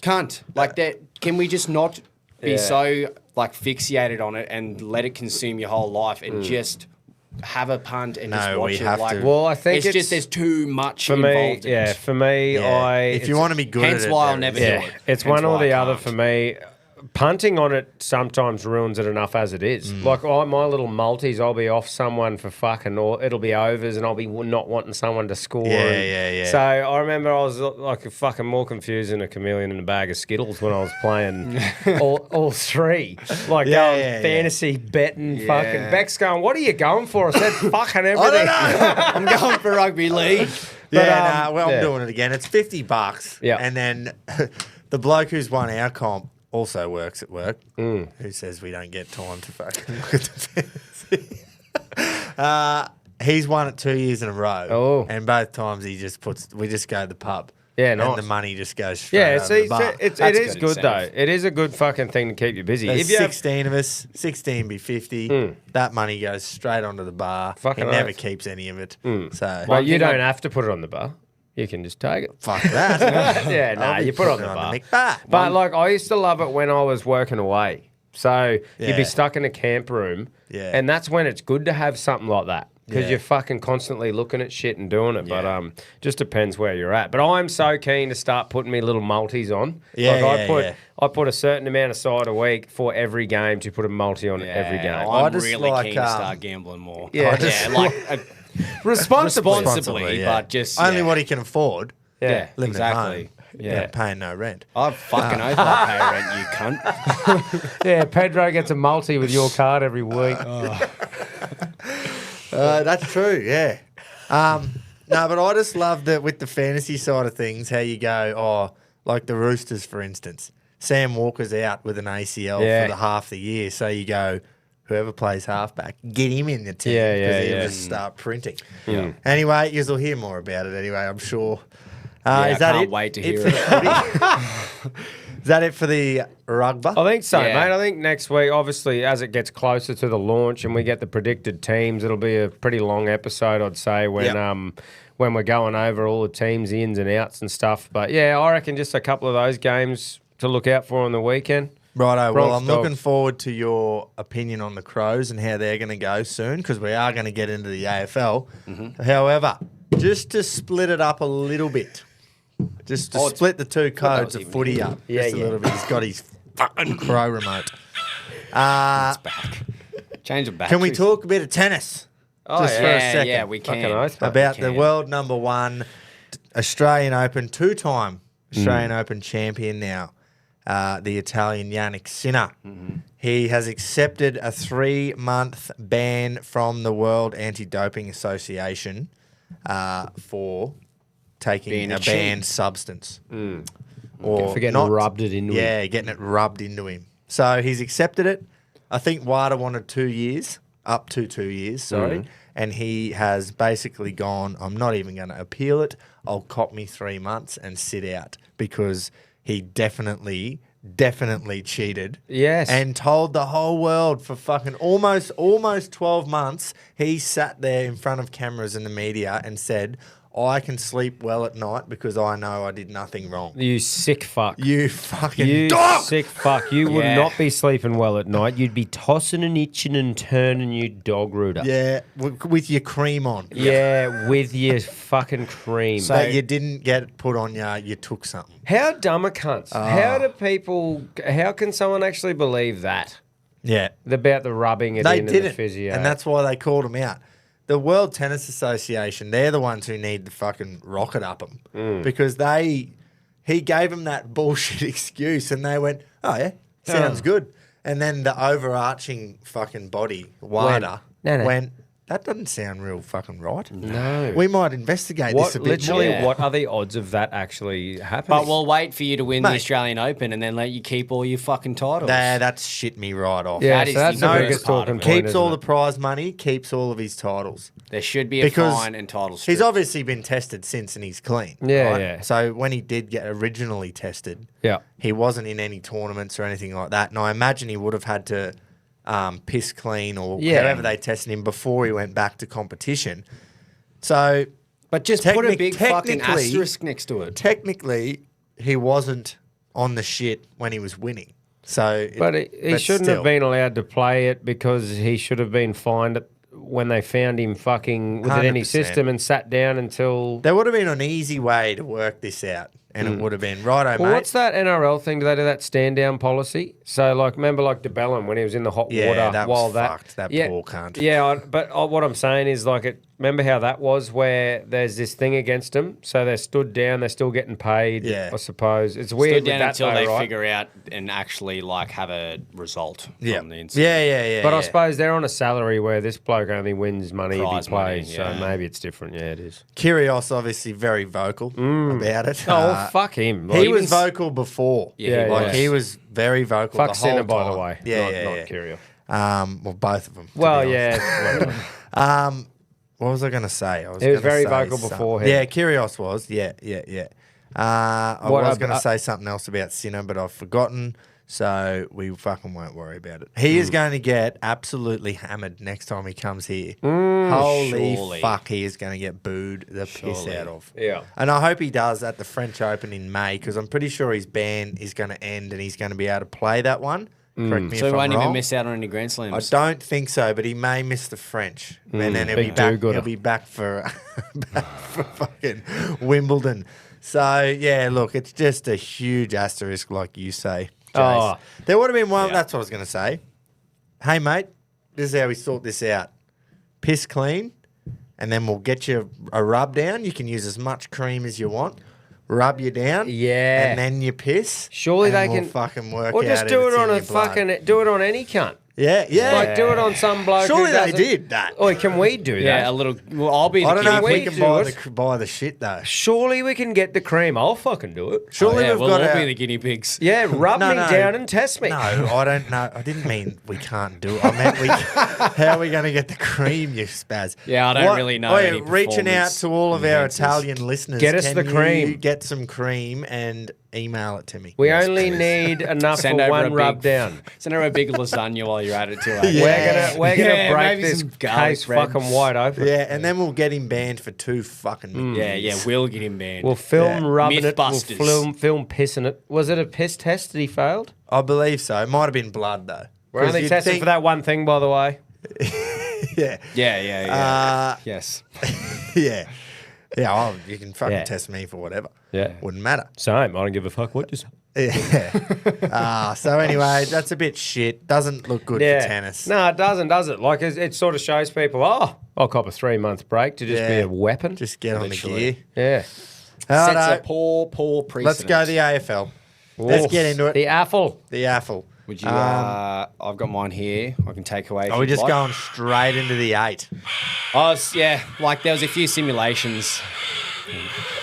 cunt. Like that. Can we just not be so like fixated on it and let it consume your whole life and just... have a punt and just watch we it. have Like, to. Well, I think it's just there's too much for me. involved in Yeah, it. for me, if you want to be good hence at it, why I'll there never is. do yeah, it. it's Hence one or why I the other can't. for me. Punting on it sometimes ruins it enough as it is. Like my little multis, I'll be off someone for fucking, or it'll be overs, and I'll be not wanting someone to score. Yeah. So I remember I was like fucking more confused than a chameleon in a bag of Skittles when I was playing all three. Like fantasy betting, fucking. Beck's going, what are you going for? I said fucking everything. I don't know. I'm going for rugby league. I'm doing it again. It's $50. Yeah. And then the bloke who's won our comp also works at work. Who says we don't get time to fucking look at the fantasy. He's won it 2 years in a row. Oh. And both times we just go to the pub. Yeah, nice. And the money just goes straight Yeah, over the bar. it That's is good good though. incentive. It is a good fucking thing to keep you busy. There's If you have- 16 of us, 16 be 50. That money goes straight onto the bar. Fucking he never oath. keeps any of it. So Well, you thing don't have to put it on the bar. You can just take it. fuck that. Yeah, no, I'll be you put it on putting the bar. Nick bar. But like, I used to love it when I was working away. So you'd Yeah. be stuck in a camp room, Yeah. and that's when it's good to have something like that. because you're fucking constantly looking at shit and doing it. But just depends where you're at. But I'm so keen to start putting me little multis on. I put a certain amount aside a week for every game to put a multi on every game. I'm really keen to start gambling more. Responsibly, but just only what he can afford. Yeah, exactly. Paying no rent. I fucking oath I pay rent, you cunt. Yeah, Pedro gets a multi with your card every week. That's true, yeah. No, but I just love that with the fantasy side of things, how you go, like the Roosters, for instance. Sam Walker's out with an ACL for the half the year, so you go, whoever plays halfback, get him in the team because he'll just start printing. Yeah. Anyway, you'll hear more about it anyway, I'm sure. I can't wait to hear it. Is that it for the rugby? I think so, mate. I think next week, obviously, as it gets closer to the launch and we get the predicted teams, it'll be a pretty long episode, I'd say, when we're going over all the teams, the ins and outs and stuff. But, I reckon just a couple of those games to look out for on the weekend. Righto, well, I'm looking forward to your opinion on the Crows and how they're going to go soon because we are going to get into the AFL. Mm-hmm. However, just to split it up a little bit, just to split the two codes of footy up just a little bit. He's got his fucking Crow remote. It's back. Change of batteries. Can we talk a bit of tennis? Just for a second. Yeah, we can. About the world number one Australian Open, two-time Australian Open champion now. The Italian Jannik Sinner. Mm-hmm. He has accepted a 3-month ban from the World Anti-Doping Association for taking a banned substance. Or for getting rubbed it into him. Yeah, getting it rubbed into him. So he's accepted it. I think WADA wanted 2 years, up to 2 years, sorry. And he has basically gone, I'm not even going to appeal it. I'll cop me 3 months and sit out because he definitely cheated. Yes. And told the whole world for fucking almost 12 months, he sat there in front of cameras and the media and said, I can sleep well at night because I know I did nothing wrong. You sick fuck. You fucking dog! Sick fuck. You would not be sleeping well at night. You'd be tossing and itching and turning, you dog rooter. Yeah, with your cream on. Yeah, with your fucking cream. So you didn't get it put on you, you took something. How dumb are cunts? How can someone actually believe that? Yeah. About the rubbing it they in didn't, and the physio. And that's why they called him out. The World Tennis Association, they're the ones who need to fucking rocket up him because he gave them that bullshit excuse and they went, oh yeah, sounds good. And then the overarching fucking body, WADA, went, that doesn't sound real fucking right. No. We might investigate this a bit more. What are the odds of that actually happening? But we'll wait for you to win the Australian Open and then let you keep all your fucking titles. Nah, that's shit me right off. Yeah, that's the biggest talking point. Keeps all the prize money, keeps all of his titles. There should be a fine and title strip. He's obviously been tested since and he's clean. Yeah, right? yeah. So when he did get originally tested, he wasn't in any tournaments or anything like that. And I imagine he would have had to piss clean or however they tested him before he went back to competition. So, but just put a big fucking asterisk next to it. Technically, he wasn't on the shit when he was winning. So, but he shouldn't have been allowed to play it because he should have been fined when they found him fucking within any system and sat down until... There would have been an easy way to work this out. And it would have been, righto, mate. What's that NRL thing? Do they do that stand-down policy? So, remember, DeBellin when he was in the hot water that while was fucked, that poor cunt. Yeah, but what I'm saying is, remember how that was where there's this thing against them? So they're stood down, they're still getting paid, I suppose. It's weird stood down with that, until they figure out and actually, have a result from the incident. Yeah. But I suppose they're on a salary where this bloke only wins money if he plays, so maybe it's different. Yeah, it is. Kyrgios obviously very vocal about it. Oh, fuck him. He was vocal before. He was very vocal fuck the whole Sinner, time. by the way. Not Kyrgios. Well, both of them. Well, yeah. What was I going to say? He was very vocal beforehand. Yeah, Kyrgios was. Yeah. I was going to say something else about Sinner, but I've forgotten. So we fucking won't worry about it. He is going to get absolutely hammered next time he comes here. Holy fuck, he is going to get booed the piss out of. Yeah. And I hope he does at the French Open in May because I'm pretty sure his ban is going to end and he's going to be able to play that one Correct me So if he I'm won't wrong. even miss out on any Grand I Slams. don't think so, but he may miss the French, and then big do-gooder. he'll be back for fucking Wimbledon. So yeah, look, it's just a huge asterisk, like you say, Jace. Oh. There would have been one. Yeah. That's what I was going to say. Hey mate, this is how we sort this out. Piss clean, and then we'll get you a rub down. You can use as much cream as you want. Rub you down, Yeah. and then you piss. Surely and they we'll can fucking work or out. just if do it's it on in a your blood. fucking do it on any cunt. Yeah. Like do it on some bloke. Surely who they doesn't- did that. Oh, can we do that? Yeah, a little. Well, I'll be the I don't know if guinea we pig. can do buy the shit though. Surely we can get the cream. I'll fucking do it. Surely Yeah, we've we'll got all our... be the guinea pigs. Yeah, rub No, me no. down and test me. No, I don't know. I didn't mean we can't do it. I meant how are we going to get the cream, you spaz? Yeah, I don't really know any Reaching out performance to all of our enhancers. Italian listeners. Get us can the you cream. Get some cream and email it to me. We only need enough Send for over one a rub big, down. Send over a big lasagna while you're at it too. Eh? Yeah. We're gonna Yeah, break maybe this some garlic case bread. fucking wide open. Yeah, and then we'll get him banned for 2 fucking minutes. Yeah, we'll get him banned. We'll film Yeah. rubbing it. We'll Mythbusters. film pissing it. Was it a piss test that he failed? I believe so. It might have been blood though. We're 'Cause only you'd testing think- for that one thing, by the way. Yeah. yeah. Yes. Yeah. Yeah, you can fucking Yeah. test me for whatever. Yeah. Wouldn't matter. Same. I don't give a fuck what you say. Yeah. So anyway, that's a bit shit. Doesn't look good for tennis. No, it doesn't, does it? Like, it sort of shows people, I'll cop a 3-month break to just be Yeah. a weapon. Just get on Literally. the gear. Yeah. Sets Righto. a poor precedent. Let's go the AFL. Let's get into it. The AFL. The AFL. Would you? I've got mine here. I can take away. If Are we you'd just like. going straight into the 8? Yeah. Like there was a few simulations.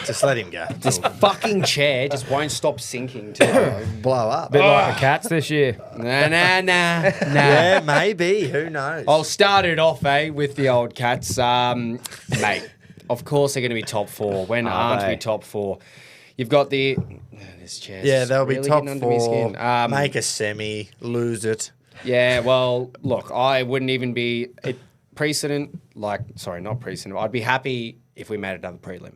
Just let him go. This fucking chair just won't stop sinking. To blow up. Bit like the Cats this year. nah. Yeah, maybe. Who knows? I'll start it off, with the old Cats. Mate, of course they're going to be top 4. When aren't they? we top 4? You've got the... This chair's Yeah, they'll be really top getting under my 4. skin. Make a semi, lose it. Yeah, well, look, I wouldn't even be... precedent, not precedent. I'd be happy if we made another prelim.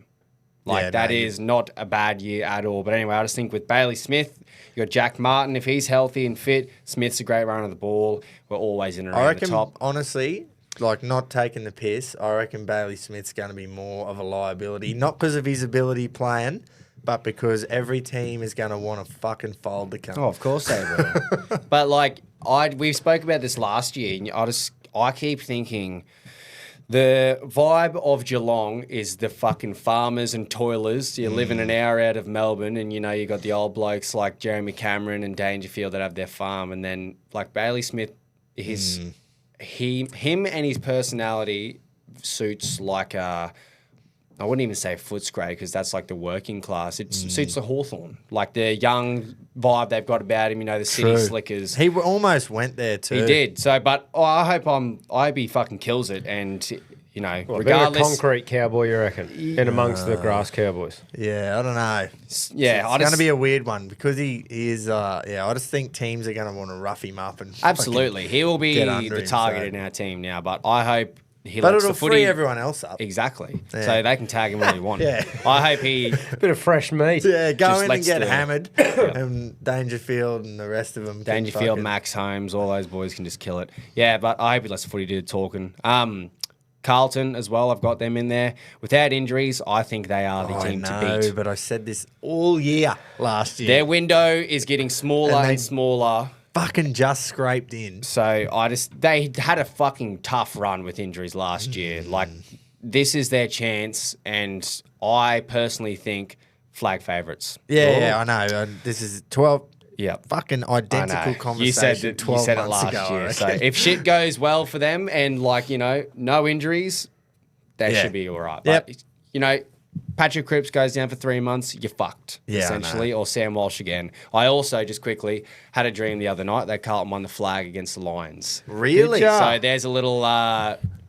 Yeah, That maybe. is not a bad year at all. But anyway, I just think with Bailey Smith, you got Jack Martin. If he's healthy and fit, Smith's a great runner of the ball. We're always in and I around reckon, the top. honestly, like not taking the piss, I reckon Bailey Smith's going to be more of a liability. Not because of his ability playing, but because every team is going to want to fucking fold the cup. Oh, of course they will. But we spoke about this last year, and I keep thinking the vibe of Geelong is the fucking farmers and toilers. You live in an hour out of Melbourne, and you got the old blokes like Jeremy Cameron and Dangerfield that have their farm, and then like Bailey Smith, him and his personality suits like I wouldn't even say Footscray because that's like the working class. It suits the Hawthorn, like the young vibe they've got about him. The city True. slickers. He almost went there too. He did. So, but I hope he fucking kills it, and Well, a bit of a regardless. concrete cowboy, you reckon, in amongst the grass cowboys. Yeah, I don't know. Yeah, It's going to be a weird one because he is. I just think teams are going to want to rough him up and Absolutely, he will be get under the him, target so. in our team now. But I hope he But lets it'll the footy free everyone else up. exactly, Yeah. so they can tag him when they want. Yeah. I hope he. Bit of fresh meat. Yeah, go Just in and lets get the- hammered, and Dangerfield and the rest of them. can Dangerfield, fucking- Max Holmes, all those boys can just kill it. Yeah, but I hope he lets the footy do the talking. Carlton as well, I've got them in there. Without injuries, I think they are the I team know, to beat. but I said this all year last year. Their window is getting smaller And they- and smaller. fucking just scraped in. So they had a fucking tough run with injuries last year. Like, this is their chance, and I personally think flag favourites. Yeah, I know. This is 12. Yeah. Fucking I identical know. conversation. 12 you said it months last ago, I year. So reckon. if shit goes well for them and no injuries, they Yeah. should be all right. Yep. But Patrick Cripps goes down for 3 months, you're fucked, Yeah, I essentially, or Sam Walsh again. I also, just quickly, had a dream the other night that Carlton won the flag against the Lions. Really? Good job. So there's a little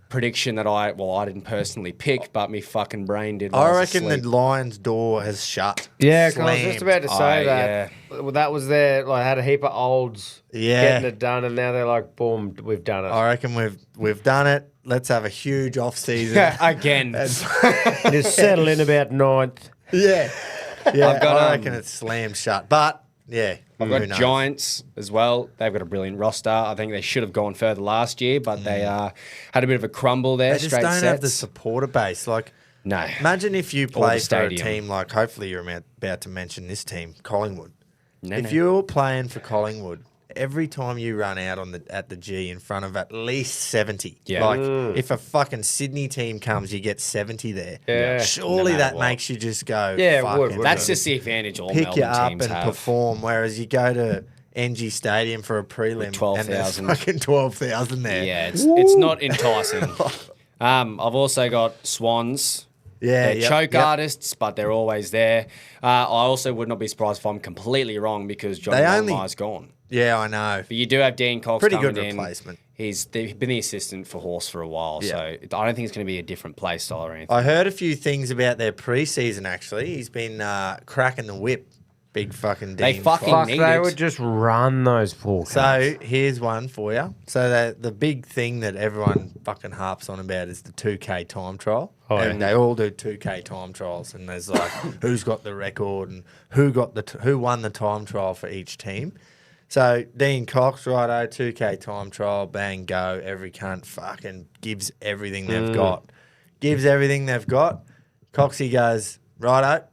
prediction that I didn't personally pick, but me fucking brain did. I while was reckon asleep. the Lions' door has shut. Yeah, 'cause I was just Slammed. about to say that. yeah. Well, that was their, had a heap of olds Yeah. getting it done, and now they're like, boom, we've done it. I reckon we've done it. Let's have a huge off season. Again. Just settle in about 9th. Yeah. I've got, I reckon it's slammed shut. But yeah. I've got Giants as well. They've got a brilliant roster. I think they should have gone further last year, but they had a bit of a crumble there. They just don't have the supporter base. Like, no. Imagine if you play for a team like, hopefully you're about to mention this team, Collingwood. If you're playing for Collingwood, every time you run out at the G in front of at least 70. Yeah. Like, if a fucking Sydney team comes, you get 70 there. Yeah. Surely that makes you just go, yeah, fuck would, it. That's just the advantage all Pick Melbourne you up teams and have. perform, whereas you go to NG Stadium for a prelim 12,000. and there's fucking 12,000 there. Yeah, it's not enticing. I've also got Swans. Yeah, They're choke artists, but they're always there. I also would not be surprised if I'm completely wrong because Johnny Longmire's gone. Yeah, I know. But you do have Dean Cox Pretty coming good in. replacement. They've been the assistant for Horse for a while, so I don't think it's going to be a different play style or anything. I heard a few things about their preseason, actually. He's been cracking the whip. Big fucking Dean. They fucking need they it. would just run those poor cunts. So here's one for you. So the big thing that everyone fucking harps on about is the 2K time trial. Oh, And they all do 2K time trials, and there's like who's got the record and who won the time trial for each team. So Dean Cox, righto, 2K time trial, bang, go. Every cunt fucking gives everything they've got. Gives everything they've got. Coxie goes, righto,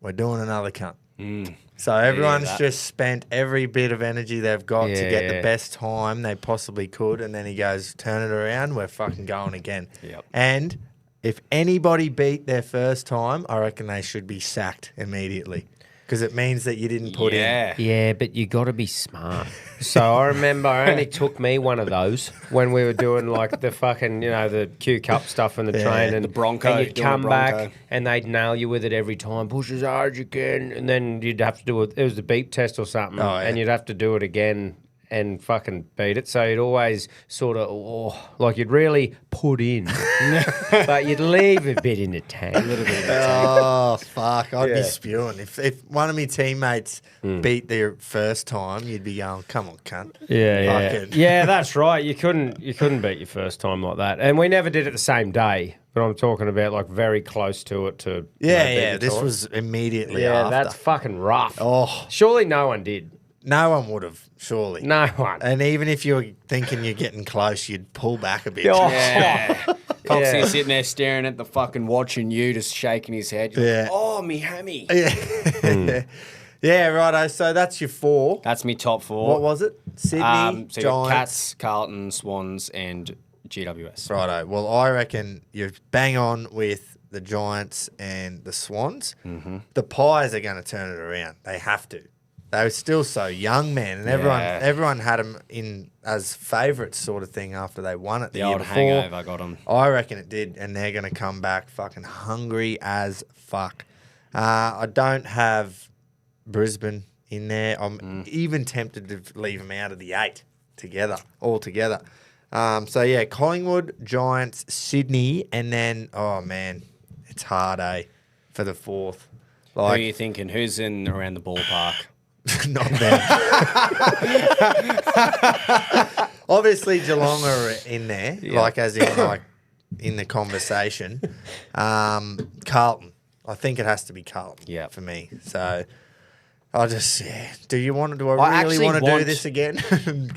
we're doing another cunt. So everyone's just spent every bit of energy they've got to get the best time they possibly could, and then he goes, turn it around, we're fucking going again. Yep. And if anybody beat their first time, I reckon they should be sacked immediately because it means that you didn't put in. Yeah, but you got to be smart. So I remember it only took me one of those when we were doing like the fucking, the Q Cup stuff in the train and the Bronco. And you'd come back and they'd nail you with it every time. Push as hard as you can. And then you'd have to do it. It was the beep test or something. Oh, yeah. And you'd have to do it again and fucking beat it. So you'd always sort of, like you'd really put in, but you'd leave a bit in the tank. A little bit in the tank. Oh, fuck. I'd be spewing. If one of my teammates beat their first time, you'd be going, come on, cunt. Yeah, that's right. You couldn't beat your first time like that. And we never did it the same day. But I'm talking about like very close to it to This was immediately after. That's fucking rough. Oh. Surely no one did. No one would have, surely. No one. And even if you were thinking you're getting close, you'd pull back a bit. Oh. Yeah. Coxie sitting there staring at the fucking watching you, just shaking his head. You're like, oh, me hammy. Yeah. Yeah, righto. So that's your four. That's me top four. What was it? Sydney, so you got Giants. Cats, Carlton, Swans, and GWS. Righto. Well, I reckon you're bang on with the Giants and the Swans. Mm-hmm. The Pies are going to turn it around. They have to. They were still so young, man, and everyone had them in as favourites sort of thing after they won it the year old before. hangover got them. I reckon it did, and they're going to come back fucking hungry as fuck. I don't have Brisbane in there. I'm even tempted to leave them out of the 8 altogether. So, yeah, Collingwood, Giants, Sydney, and then, oh, man, it's hard, for the fourth. Who are you thinking? Who's in around the ballpark? Not them. Obviously, Geelong are in there, in the conversation. Carlton. I think it has to be Carlton for me. So I just, do I really want to do this again?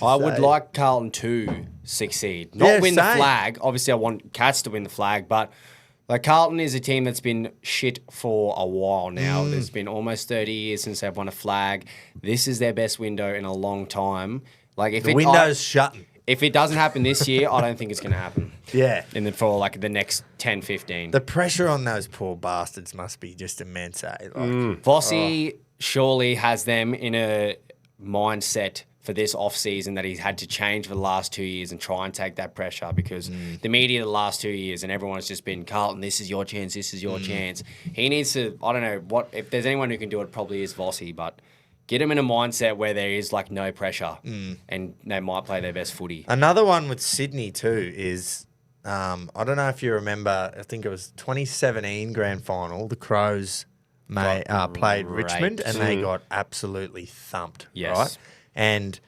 I would like Carlton to succeed. Not win the flag. Obviously, I want Cats to win the flag, but Carlton is a team that's been shit for a while now. There's been almost 30 years since they've won a flag. This is their best window in a long time. If the window's shutting. If it doesn't happen this year, I don't think it's going to happen. Yeah. For the next 10, 15. The pressure on those poor bastards must be just immense, eh? Vossi surely has them in a mindset for this off-season that he's had to change for the last 2 years and try and take that pressure because the media the last 2 years and everyone's just been, Carlton, this is your chance, this is your chance. He needs to, I don't know, if there's anyone who can do it, probably is Vossi, but get him in a mindset where there is no pressure and they might play their best footy. Another one with Sydney too is, I don't know if you remember, I think it was 2017 grand final, the Crows played Richmond and they got absolutely thumped, right? And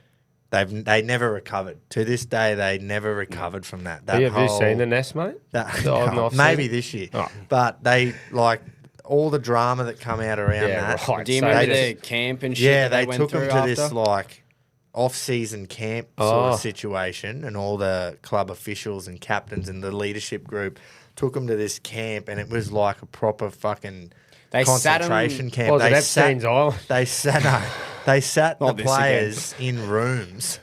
they never recovered. To this day, they never recovered from that. Have you seen the Nest, mate? Maybe this year. Oh. But they all the drama that come out around that. Right. Do you remember the camp and shit? Yeah, that they went took through them to after? this like off-season camp sort of situation, and all the club officials and captains and the leadership group took them to this camp, and it was like a proper fucking concentration camp. Was it Epstein's Island? They sat the Not this players in rooms,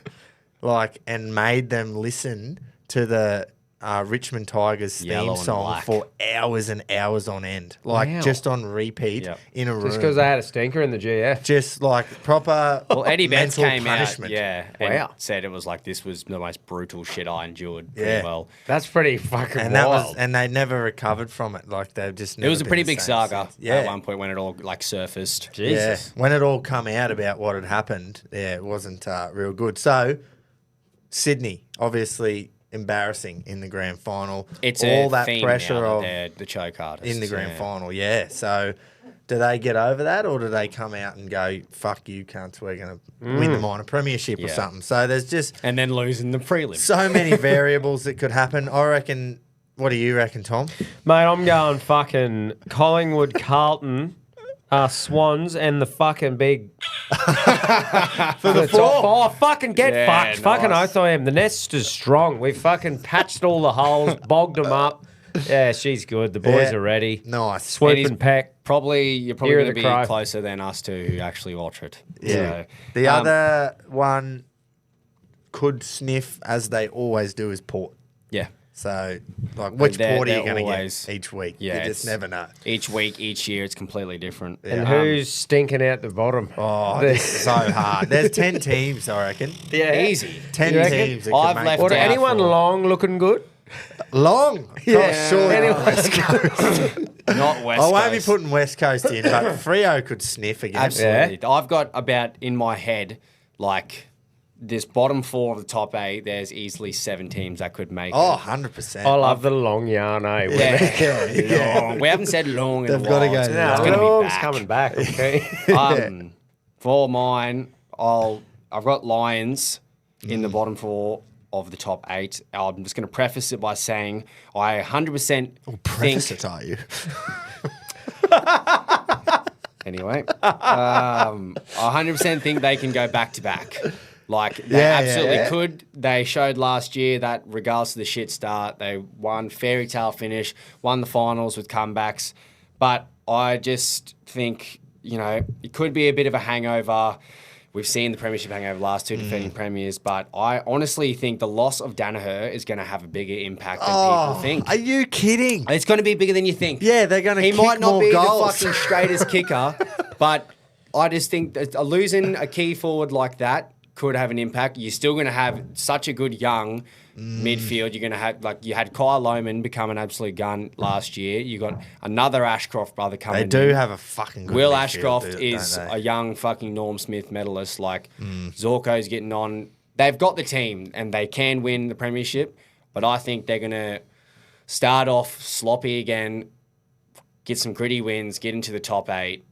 like, and made them listen to the Richmond Tigers Yellow theme and song black. for hours and hours on end, like Wow. just on repeat Yep. in a room. Just because they had a stinker in the GF. Just like proper Well, Eddie Betts mental came punishment. out, and Wow. said it was like this was the most brutal shit I endured. Yeah. Pretty well. That's pretty fucking And that wild. was, and they never recovered from it. Like they've just. It was never a been pretty the big same saga since. Yeah. at one point when it all like surfaced. Jesus. Yeah, when it all come out about what had happened, it wasn't real good. So, Sydney, obviously embarrassing in the grand final. It's all a that theme pressure now that of they're the choke artists in the grand yeah. final. Yeah. So, do they get over that, or do they come out and go, "Fuck you, cunts, we're going to win the minor premiership or Yeah. something"? So there's just And then losing the prelim. so many variables that could happen. I reckon. What do you reckon, Tom? Mate, I'm going fucking Collingwood, Carlton, Swans, and the fucking big. For the top. Oh, fucking get Yeah, fucked. Fucking nice. oath I am. The nest is strong. We've fucking patched all the holes, bogged them up. Yeah, she's good. The boys Yeah. are ready. Nice. Swoop And he's and peck. You're Ear probably of going to the be crow. closer than us two who actually watch it. Yeah. So, The other one could sniff, as they always do, is Port. yeah. So, like, which they're- Port are you they're going to always- get each week? Yeah, You just it's- never know. Each week, each year, it's completely different. And who's stinking out the bottom? Oh, this is so hard. There's 10 teams, I reckon. yeah. Easy. 10 You reckon? teams. That I've could left make Or out anyone for- long looking good? long. Yeah. Surely Anyway. not West Coast. Not West I won't be Coast. putting West Coast in, but Freo could sniff again. Absolutely. I've got about in my head, like, this bottom four of the top 8, there's easily 7 teams that could make Oh, it. 100%. I love the long yarn, eh? Yeah. Long. We haven't said long in They've a gotta while. go It's to No, it's gonna be long's back. coming back, okay? For mine, I've got Lions in the bottom 4 of the top 8. I'm just going to preface it by saying I 100% Preface think... it, are you? Anyway, I 100% think they can go back to back. Like, they absolutely could. They showed last year that regardless of the shit start, they won fairy tale finish, won the finals with comebacks. But I just think, it could be a bit of a hangover. We've seen the premiership hangover last 2 defending premiers, but I honestly think the loss of Danaher is going to have a bigger impact than people think. Are you kidding? It's going to be bigger than you think. Yeah, they're going to He kick might not more be goals. the fucking straightest kicker, but I just think that losing a key forward like that could have an impact. You're still going to have such a good young midfield. You're going to have, like, you had Kyle Lohman become an absolute gun last year. You got another Ashcroft brother coming in. They do have a fucking good Will midfield, Ashcroft don't is they? a young fucking Norm Smith medalist. Like, Zorko's getting on. They've got the team and they can win the premiership, but I think they're going to start off sloppy again, get some gritty wins, get into the top 8,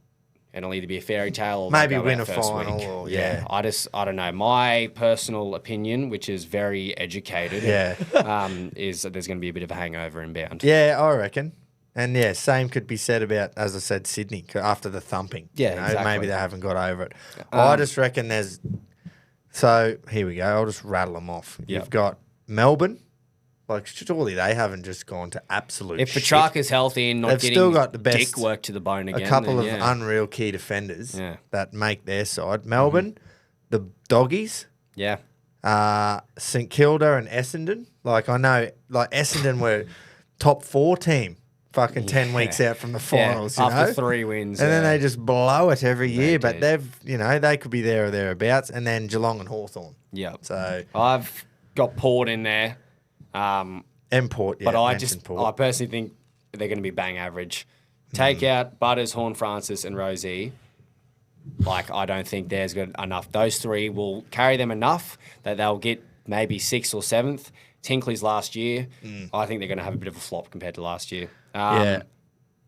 and it'll either be a fairy tale or Maybe they'll go win out a first final week. or- yeah. I don't know. My personal opinion, which is very educated, is that there's going to be a bit of a hangover inbound. Yeah, I reckon. And yeah, same could be said about, as I said, Sydney after the thumping. Yeah, exactly. Maybe they haven't got over it. I just reckon there's. So here we go. I'll just rattle them off. Yep. You've got Melbourne. Like, surely they haven't just gone to absolute If shit. Petrarca's healthy and not They've getting still got the best- dick work to the bone again, a couple of then yeah. unreal key defenders Yeah. that make their side. Melbourne, the Doggies, Yeah. St Kilda and Essendon. Like, I know, like, Essendon were top 4 team fucking 10 weeks out from the finals, you after know? 3 wins. And then yeah. they just blow it every year. But do. they've, they could be there or thereabouts. And then Geelong and Hawthorn. Yeah. So, I've got Port in there. Import, yeah. But I mentioned just, Port. I personally think they're going to be bang average. Take out Butters, Horn Francis, and Rosie. Like, I don't think there's good enough. Those 3 will carry them enough that they'll get maybe 6th or 7th. Tinkley's last year. I think they're going to have a bit of a flop compared to last year. Yeah.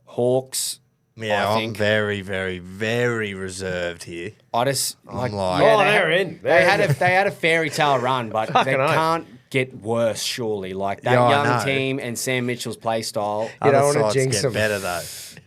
Hawks. Yeah, I I'm think very, very, very reserved here. I just like- Oh, they're in. They had a fairy tale run, but they Fucking oath. can't get worse. Surely, like that Yeah, I young know. team and Sam Mitchell's play style. You don't Other wanna sides jinx get them. better, though.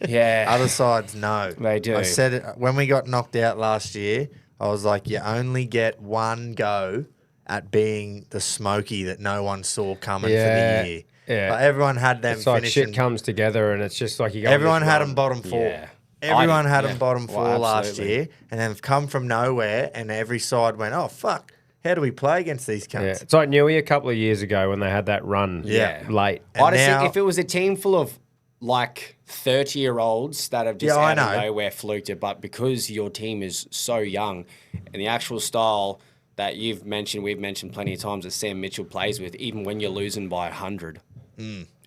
Yeah. Other sides, no. They do. I said it when we got knocked out last year. I was like, you only get one go at being the smoky that no one saw coming for the year. Yeah. Like everyone had them It's like finishing. shit comes together and it's just like you go. Everyone had them bottom four. Yeah. Everyone had yeah. them bottom Well, four last absolutely. year, and then they've come from nowhere, and every side went, "Oh fuck, how do we play against these cunts?" Yeah. It's like Newey a couple of years ago when they had that run Yeah. late. And I just now- think if it was a team full of like 30-year-olds that have just Yeah, I out of know. nowhere fluked it, but because your team is so young and the actual style that we've mentioned plenty of times that Sam Mitchell plays with, even when you're losing by 100,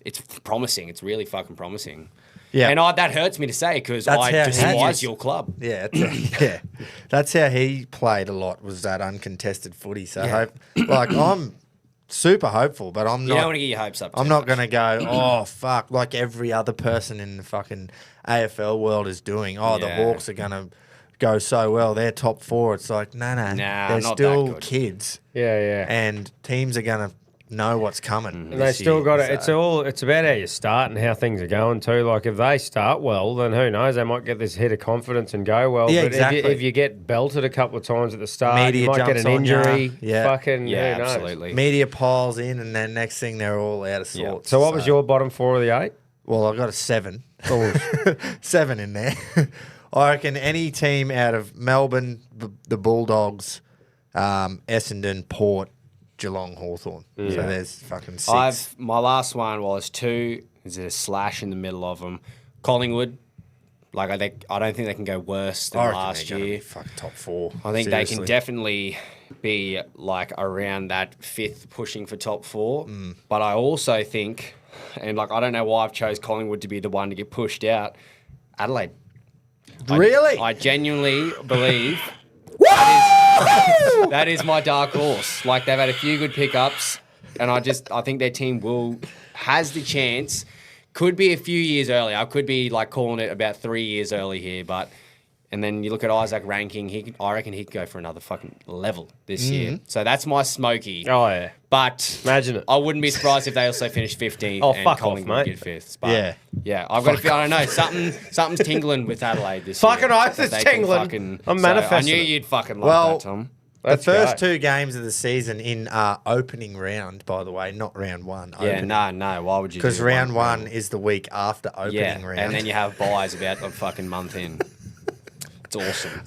it's promising. It's really fucking promising. Yeah. And that hurts me to say because That's I how he despise is. your club. Yeah, yeah. That's how he played a lot. Was that uncontested footy? So, I'm super hopeful, but I'm You not. don't want to get your hopes up. I'm too not much. going to go, oh, fuck, like every other person in the fucking AFL world is doing. Oh, the Yeah. Hawks are going to go so well. They're top four. It's like, no. Nah, They're not still that good. kids. Yeah. And teams are going to know what's coming. And they still got it. It's about how you start and how things are going too. Like if they start well, then who knows? They might get this hit of confidence and go well. Yeah, but exactly. if you get belted a couple of times at the start, Media you might get jumps an on ya. injury. Yeah. Fucking Yeah, who knows? absolutely. Media piles in, and then next thing they're all out of sorts. So what was your bottom four of the 8? Well, I got a 7. 7 in there. I reckon any team out of Melbourne, the Bulldogs, Essendon, Port, Geelong, Hawthorn. So there's fucking 6. My last one was 2. There's a slash in the middle of them. Collingwood. Like I don't think they can go worse than I reckon last they're gonna year. be fucking top 4. I think they can Seriously. definitely be like around that 5th, pushing for top 4. Mm. But I also think, and like I don't know why I've chose Collingwood to be the one to get pushed out. Adelaide. Really? I genuinely believe that is my dark horse. Like they've had a few good pickups, and I think their team has the chance. Could be a few years early. I could be like calling it about 3 years early here, and then you look at Isaac ranking. I reckon he could go for another fucking level this year. So that's my smoky. Oh yeah. But Imagine it. I wouldn't be surprised if they also finished 15th Oh, and fuck off, Collingwood mate. get 5th. But Yeah. I've got to feel. I don't know. Something's tingling with Adelaide this Fucking year. oath that it's they can tingling. fucking- I'm I manifesting knew it. you'd fucking love Well, that, Tom. The first go. 2 games of the season in opening round, by the way, not round 1. Yeah, no. Why would you? Because do round 1 is the week after opening Yeah, round. and then you have buys about a fucking month in. It's awesome.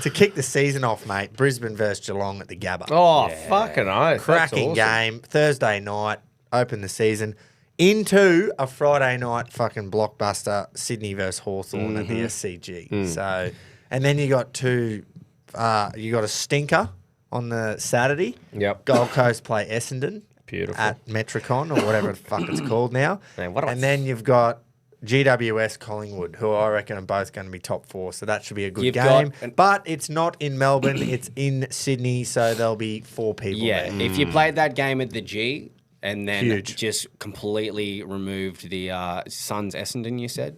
To kick the season off, mate, Brisbane versus Geelong at the Gabba. Oh fucking oath. Cracking game. Thursday night, open the season. Into a Friday night fucking blockbuster, Sydney versus Hawthorn at the SCG. So, and then you got you got a stinker on the Saturday. Yep. Gold Coast play Essendon. Beautiful. At Metricon or whatever the fuck it's called now. Man, what do I and then you've got GWS Collingwood, who I reckon are both going to be top 4. So that should be a good You've game. got But it's not in Melbourne, it's in Sydney, so there'll be 4 people Yeah, there. if you played that game at the G and then Huge. just completely removed the Suns Essendon, you said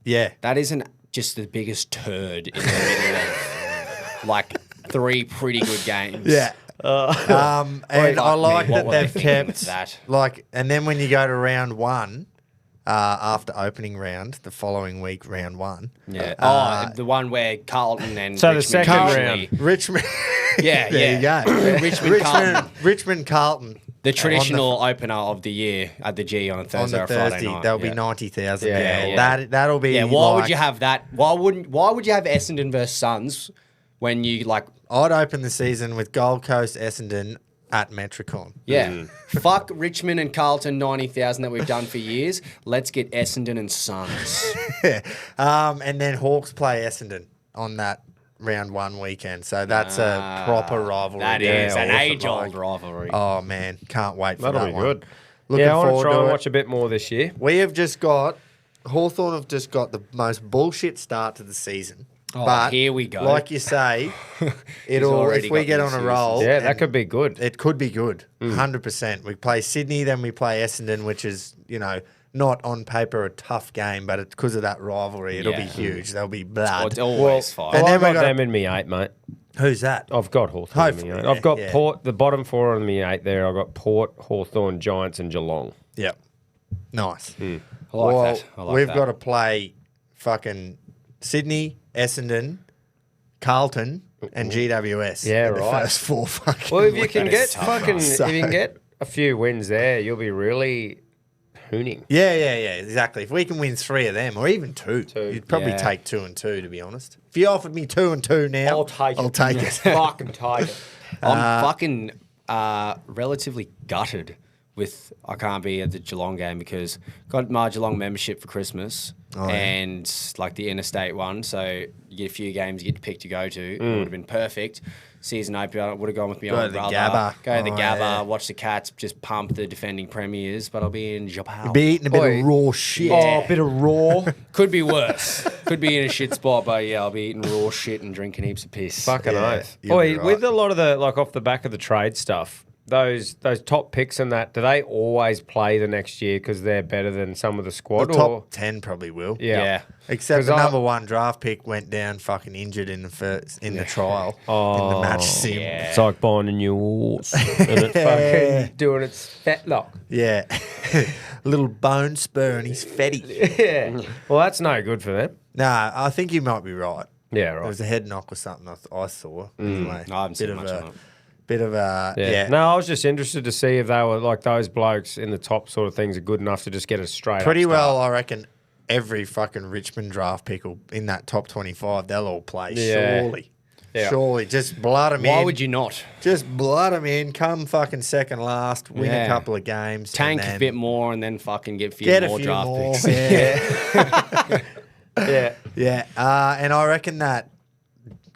Yeah. that isn't just the biggest turd in the middle of like 3 pretty good games. Yeah. And I fuck like me, what that were they they've thinking with kept that? like, and then when you go to round 1, after opening round, the following week, round 1. Yeah. The one where Carlton and So the Richmond second actually- round. Richmond. Yeah, there yeah. you go. Richmond, Richmond Carlton. the traditional opener of the year at the G on a On Thursday the or Friday Thursday, night. there'll be yeah. 90,000 Yeah, there. yeah. That'll be. Yeah, why would like- you have that? Why would you have Essendon versus Suns when you like? I'd open the season with Gold Coast Essendon at Metricon. Yeah, fuck Richmond and Carlton 90,000 that we've done for years. Let's get Essendon and Suns. And then Hawks play Essendon on that round 1 weekend. So that's a proper rivalry. That there, is an awesome, age-old like. rivalry. Oh man, can't wait for That'll that be one. good. Looking Yeah, I want forward to try and to watch a bit more this year. We have just got Hawthorn have just got the most bullshit start to the season. Oh, but here we go. Like you say, it'll already if we got get the on a excuses. roll. Yeah, that and could be good. It could be good, 100%. We play Sydney, then we play Essendon, which is not on paper a tough game, but because of that rivalry, it'll be Yeah. huge. There'll be Well, blood. it's always fun. And Well, then I've we got got- them in me 8, mate. Who's that? I've got Hawthorn in me Hopefully, 8. yeah, I've got yeah. Port, the bottom 4 in me 8 there. I've got Port, Hawthorn, Giants and Geelong. Yep. Nice. I like that. I like we've that. got to play fucking Sydney, Essendon, Carlton, and GWS. Yeah, in the right. first 4 fucking Well, if you can weeks. get if you can get a few wins there, you'll be really hooning. Yeah, exactly. If we can win 3 of them, or even 2, you'd probably Yeah. take 2 and 2, to be honest. If you offered me 2 and 2 now, I'll take it. I'll take it. Fucking take it. I'm fucking relatively gutted with I can't be at the Geelong game because got my Geelong membership for Christmas and like the interstate one, so you get a few games you get to pick to go to. It would have been perfect. Season opener, I would have gone with my Go to old the brother. Gabba. Go to the Oh, Gabba, yeah. watch the Cats just pump the defending premiers, but I'll be in Japan. Be eating a bit Oi. of raw shit. Oh, a bit of raw. Could be worse. Could be in a shit spot, but yeah, I'll be eating raw shit and drinking heaps of piss. Fucking Yeah, oath. you'll be Boy, with right. a lot of the like off the back of the trade stuff, those top picks and that, do they always play the next year because they're better than some of the The squad? or top 10 probably will. Yeah. Except 'Cause the I- number 1 draft pick went down fucking injured in the trial in the match sim. it's like buying a new horse and it's fucking doing its fetlock. Yeah. Little bone spur and he's fetty. Yeah. Well, that's no good for them. Nah, I think you might be right. Yeah, There right. was a head knock or something I saw. Anyway, I haven't seen much on it. Bit of a Yeah. No, I was just interested to see if they were like those blokes in the top sort of things are good enough to just get a straight Pretty up well, start. I reckon every fucking Richmond draft pick will, in that top 25, they'll all play. Yeah. Surely. Yeah. Surely. Just blood them in. Why would you not? Just blood them in, come fucking second last, win a Yeah. couple of games. Tank and a then bit more and then fucking get Get a more few draft more. picks. Yeah. Yeah. Yeah. And I reckon that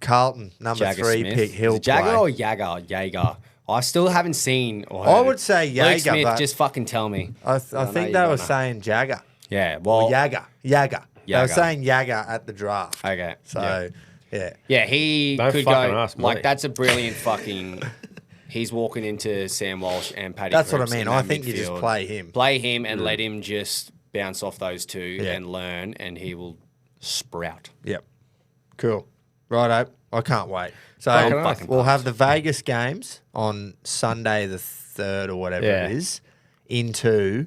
Carlton, number Jagger 3 Smith. pick, he'll Is it Jagger play. or Jaeger? I still haven't seen or I heard. would say Luke Jaeger, Smith, but just fucking tell me. I know think you they don't were know. saying Jagger. Yeah, Or well, Jagger. They were Jagger. saying Jagger at the draft. okay. So, yeah. Yeah, he Don't could fucking go. ask me. Like, that's a brilliant fucking. He's walking into Sam Walsh and Paddy. That's what I Cripps mean. in I that think you just midfield. play him. Play him and let him just bounce off those two Yeah. and learn, and he will sprout. Yep. Cool. Righto. I can't wait. So Fucking fucking we'll have the Vegas games on Sunday the 3rd or whatever Yeah. it is into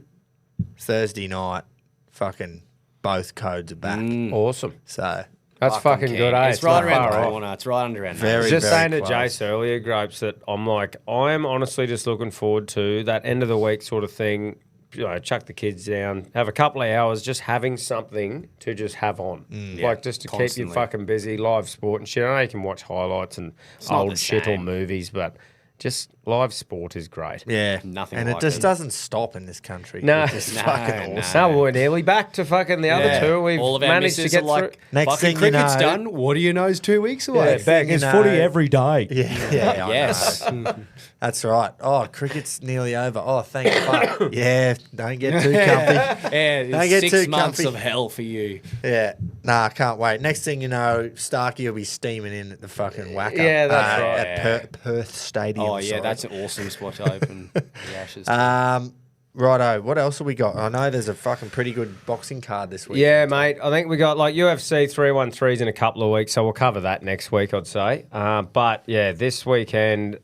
Thursday night. Fucking both codes are back. Awesome. So That's fucking good, eh? It's right not around far the off. corner. It's right under our nose. Very, I was just saying to close. Jace earlier, Gropes, that I'm like, I'm honestly just looking forward to that end of the week sort of thing. You know, chuck the kids down, have a couple of hours, just having something to just have on, like just to keep constantly. you fucking busy, live sport and shit. I know you can watch highlights and not old the shit or same. movies, but just live sport is great. yeah, Nothing and like it just it. doesn't stop in this country. No. It's just No, fucking no. awesome. So we're nearly back to fucking the other Yeah. two. We've All of our managed to misses get are like, through. Next fucking thing you cricket's know- done. What do you know is 2 weeks away? Next thing you It's know- footy every day. Yeah, I Yes. know. That's right. Oh, cricket's nearly over. Oh, thank fuck. Yeah, don't get too comfy. Yeah, Don't it's get 6 too months comfy. of hell for you. Yeah, nah, I can't wait. Next thing you know, Starkey will be steaming in at the fucking whack up. Yeah, that's right. At Perth Stadium. Oh, yeah, sorry. that's an awesome spot to open the Ashes. Righto, what else have we got? I know there's a fucking pretty good boxing card this week. Yeah, mate. I think we got like UFC 313s in a couple of weeks, so we'll cover that next week, I'd say. But yeah, this weekend,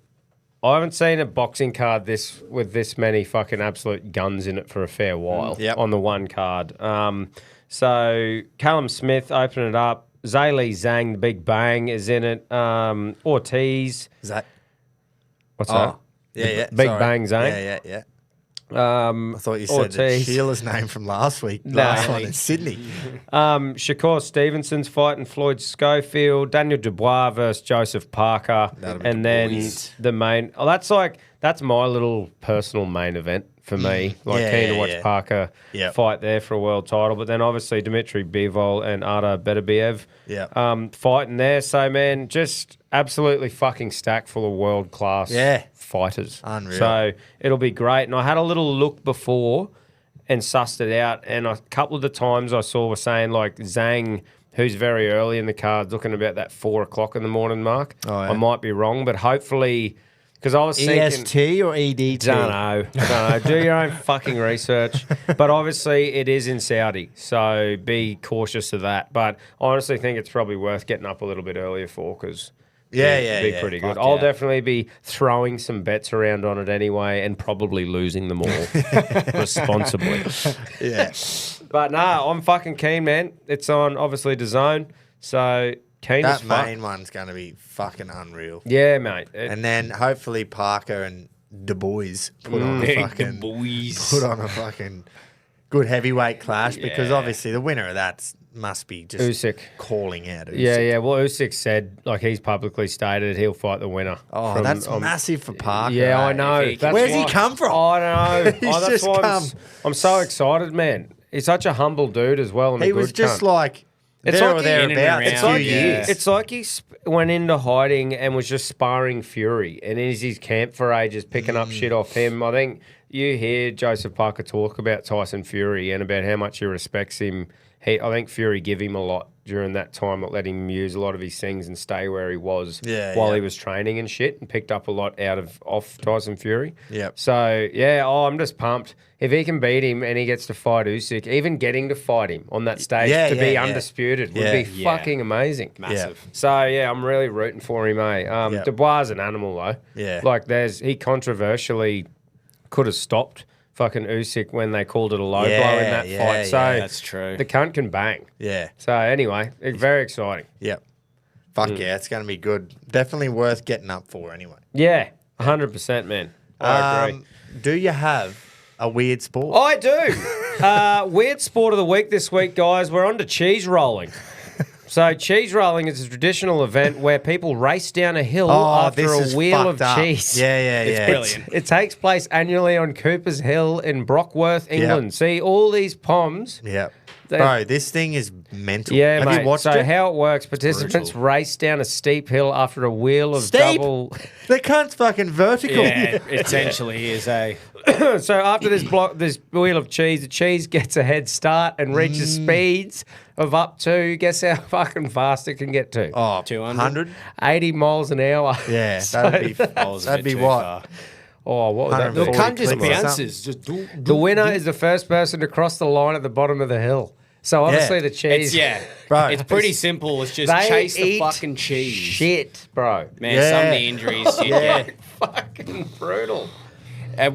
I haven't seen a boxing card with this many fucking absolute guns in it for a fair while Yep. on the one card. So Callum Smith opening it up. Zaylee Zhang, the Big Bang, is in it. Ortiz. Is that? What's Oh, yeah. Big sorry. Bang Zane. Yeah. that? I thought you said Ortiz. Sheila's name from last week. Last one in Sydney. Shakur Stevenson's fighting Floyd Schofield, Daniel Dubois versus Joseph Parker, That'll be and the then boys. the main. Oh, that's my little personal main event for me. Like Yeah, keen to yeah, watch yeah. Parker Yep. fight there for a world title, but then obviously Dmitry Bivol and Artur Beterbiev Yep. fighting there. So man, just absolutely fucking stacked full of world class fighters. Unreal. So it'll be great. And I had a little look before and sussed it out. And a couple of the times I saw were saying like Zhang, who's very early in the card, looking about that 4 o'clock in the morning mark. Oh, yeah. I might be wrong, but hopefully, because I was thinking. EST or EDT? Don't know. Do your own fucking research. But obviously, it is in Saudi, so be cautious of that. But I honestly think it's probably worth getting up a little bit earlier for because be pretty good. I'll definitely be throwing some bets around on it anyway, and probably losing them all responsibly. Yeah. But nah, I'm fucking keen, man. It's on obviously DAZN, so keen as That fuck. main one's going to be fucking unreal. Yeah, mate. And then hopefully Parker and Du Bois put on a fucking good heavyweight clash, because obviously the winner of that must be just Usyk calling out Usyk. Yeah. Well, Usyk said, like, he's publicly stated he'll fight the winner. Oh, that's massive for Parker. Yeah, I eh? know. Where's he come from? I know. He's that's just why come. I'm so excited, man. He's such a humble dude as well. And He a good was just cunt. like It's there like or thereabouts. it's a like few he- years. It's like he went into hiding and was just sparring Fury, and is his camp for ages, picking up shit off him. I think you hear Joseph Parker talk about Tyson Fury and about how much he respects him. I think Fury give him a lot during that time, not letting him use a lot of his things and stay where he was while he was training and shit, and picked up a lot off Tyson Fury. Yep. So, I'm just pumped. If he can beat him and he gets to fight Usyk, even getting to fight him on that stage to be undisputed would be fucking amazing. Massive. So, I'm really rooting for him, eh? Dubois is an animal, though. Yeah. Like, he controversially could have stopped fucking Usyk when they called it a low blow in that fight. So that's true. The cunt can bang. Yeah. So anyway, it's very exciting. Yep. Fuck yeah, it's going to be good. Definitely worth getting up for anyway. Yeah, 100%, man. I agree. Do you have a weird sport? I do. Weird sport of the week this week, guys. We're on to cheese rolling. So cheese rolling is a traditional event where people race down a hill after this is a wheel of fucked up. cheese. Yeah. It's brilliant. It takes place annually on Cooper's Hill in Brockworth, England. See, all these poms. Yep. Bro, this thing is mental. Yeah, have mate. you watched so it? how it works, participants race down a steep hill after a wheel of Steep? double... The cunt's fucking vertical. Yeah, it essentially is a. So after this wheel of cheese, the cheese gets a head start and reaches speeds of up to, guess how fucking fast it can get to? Oh, 200? 80 miles an hour. Yeah, So that'd be what? Far. Oh, what would that be? 140 Look, can't just clicks or bounces. Just The winner is the first person to cross the line at the bottom of the hill. So obviously the cheese... Bro, it's pretty simple. It's just They chase the eat fucking cheese. Shit, bro. Man, Yeah. some of the injuries you get. Fucking brutal. And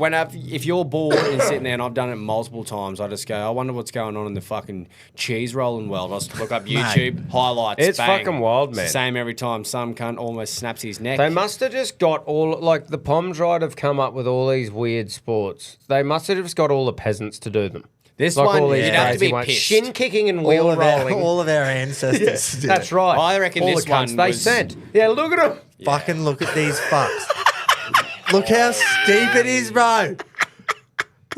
if you're bored and sitting there, and I've done it multiple times, I just go, I wonder what's going on in the fucking cheese rolling world. I just look up YouTube, highlights, It's bang. fucking wild, It's man. the same every time. Some cunt almost snaps his neck. They must have just got the Poms right have come up with all these weird sports. They must have just got all the peasants to do them. This Like one, all these you'd have to crazy be ones. pissed. Shin kicking and wheel rolling. all of our ancestors. did That's it. right. I reckon all this the cunts one they was- sent. Yeah, look at them. Fucking look at these fucks. Look how steep it is, bro.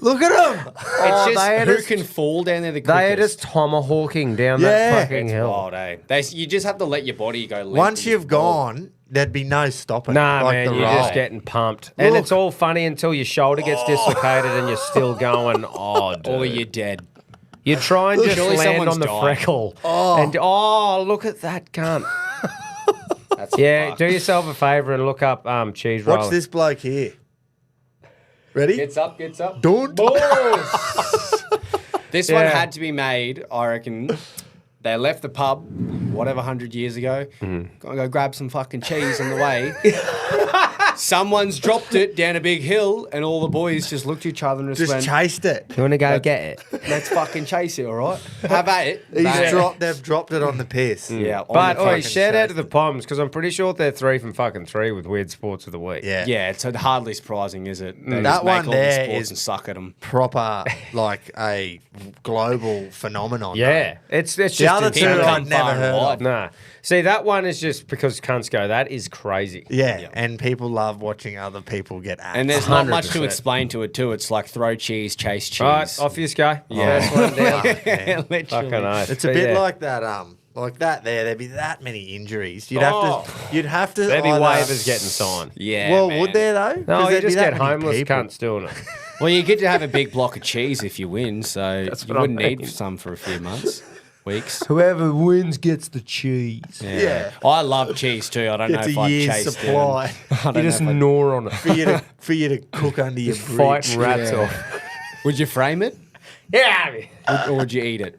Look at them. It's just who can fall down there the quickest. They are just tomahawking down Yeah. that fucking It's hill. wild, eh? You just have to let your body go limp. Once and you've just fall. gone, there'd be no stopping. Nah, like man, the you're roll. just getting pumped. And Look. it's all funny until your shoulder gets dislocated and you're still going, oh, dude. Or you're dead. You try and just Surely land someone's on the died. freckle. And, look at that cunt. That's Yeah, do yourself a favour and look up cheese rolling. Watch this bloke here. Ready? Gets up. Don't. This one had to be made, I reckon. They left the pub, whatever, 100 years ago. Gonna go grab some fucking cheese on the way. Someone's dropped it down a big hill, and all the boys just looked at each other and just Just went, chased it. You want to go get it? let's fucking chase it, all right? Have at it. They've dropped it on the piss. Yeah. on But, the oi, fucking- shout out to the Poms, because I'm pretty sure they're 3 from fucking 3 with weird sports of the week. Yeah. Yeah, it's hardly surprising, is it? They That just make one all there the sports is- and suck at them. Proper, like a global phenomenon. Yeah, it's The just other two insane. I've never heard of. Nah. See, that one is just because cunts go, that is crazy. Yeah, and people love watching other people get axed. And there's not much to 100%. explain to it, too. It's like throw cheese, chase cheese. All right, off you go. Yeah. First one down. Literally. Fucking oath. It's a But bit yeah. like that there. There'd be that many injuries. You'd have to. There'd be either- waivers getting signed. Yeah, Well, man. would there though? No, 'Cause you there'd be just that get many homeless people. cunts doing it. Well, you get to have a big block of cheese if you win, so That's you what I wouldn't need mean. some for a few months, weeks. Whoever wins gets the cheese. Yeah. I love cheese too. I don't It's know if a I'd year's chase supply down. You just gnaw on it. for you to cook under your Fight bridge. rats Yeah. off. Would you frame it, Yeah. or would you eat it?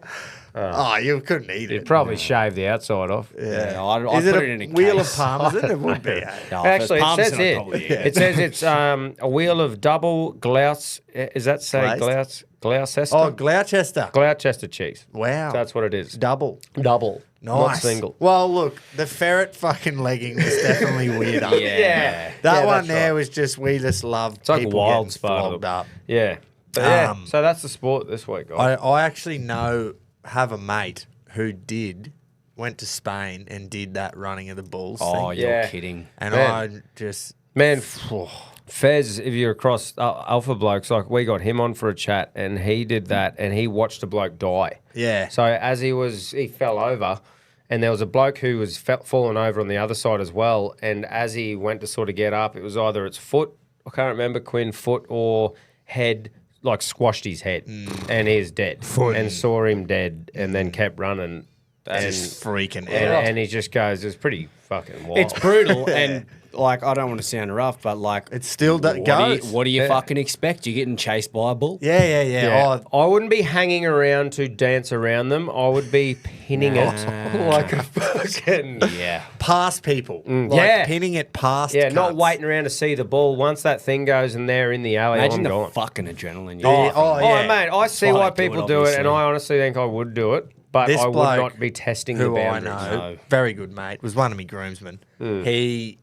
Oh, you couldn't eat You'd it. probably shave the outside off. Yeah, I'd Is put it it in a wheel case. of parmesan? It would be. Eh? No, if Actually, it's it says Parmesan, I'd here. probably eat it. It says it's a wheel of double Gloucester. Is that say Glazed? Gloucester? Oh, Gloucester. Gloucester cheese. Wow. So that's what it is. Double. Double. Not Nice. single. Well, look, the ferret fucking legging was definitely weirder. Yeah. That Yeah, one that's there right. was just, we just love It's like people wild getting spot. flogged up. Yeah. But yeah. Um, So that's the sport this week, guys. I actually have a mate who went to Spain and did that running of the bulls Oh, thing. you're Yeah. kidding. And Man. I just, Man, Fez, if you're across Alpha Blokes, like we got him on for a chat and he did that and he watched a bloke die. yeah. So as he fell over, and there was a bloke who was falling over on the other side as well. And as he went to sort of get up, it was either its foot, I can't remember, Quinn, foot or head, like squashed his head, and he is dead. And saw him dead, and then kept running. Just freaking out. And he just goes, it's pretty fucking wild. It's brutal, and like I don't want to sound rough, but like It still what goes. what do you fucking expect? You're getting chased by a bull. Yeah. Oh, I wouldn't be hanging around to dance around them. I would be pinning it like a fucking... Yeah. past people. Like Yeah. pinning it past Yeah, not cunts. waiting around to see the ball. Once that thing goes and they're in the alley, Imagine I'm the gone. fucking adrenaline. You Yeah, get from oh, that. yeah. Oh, mate, I see Why why they do people it, do it, and obviously. I honestly think I would do it, but This I would bloke not be testing the Who I boundaries. know, No. very good mate, was one of my groomsmen. He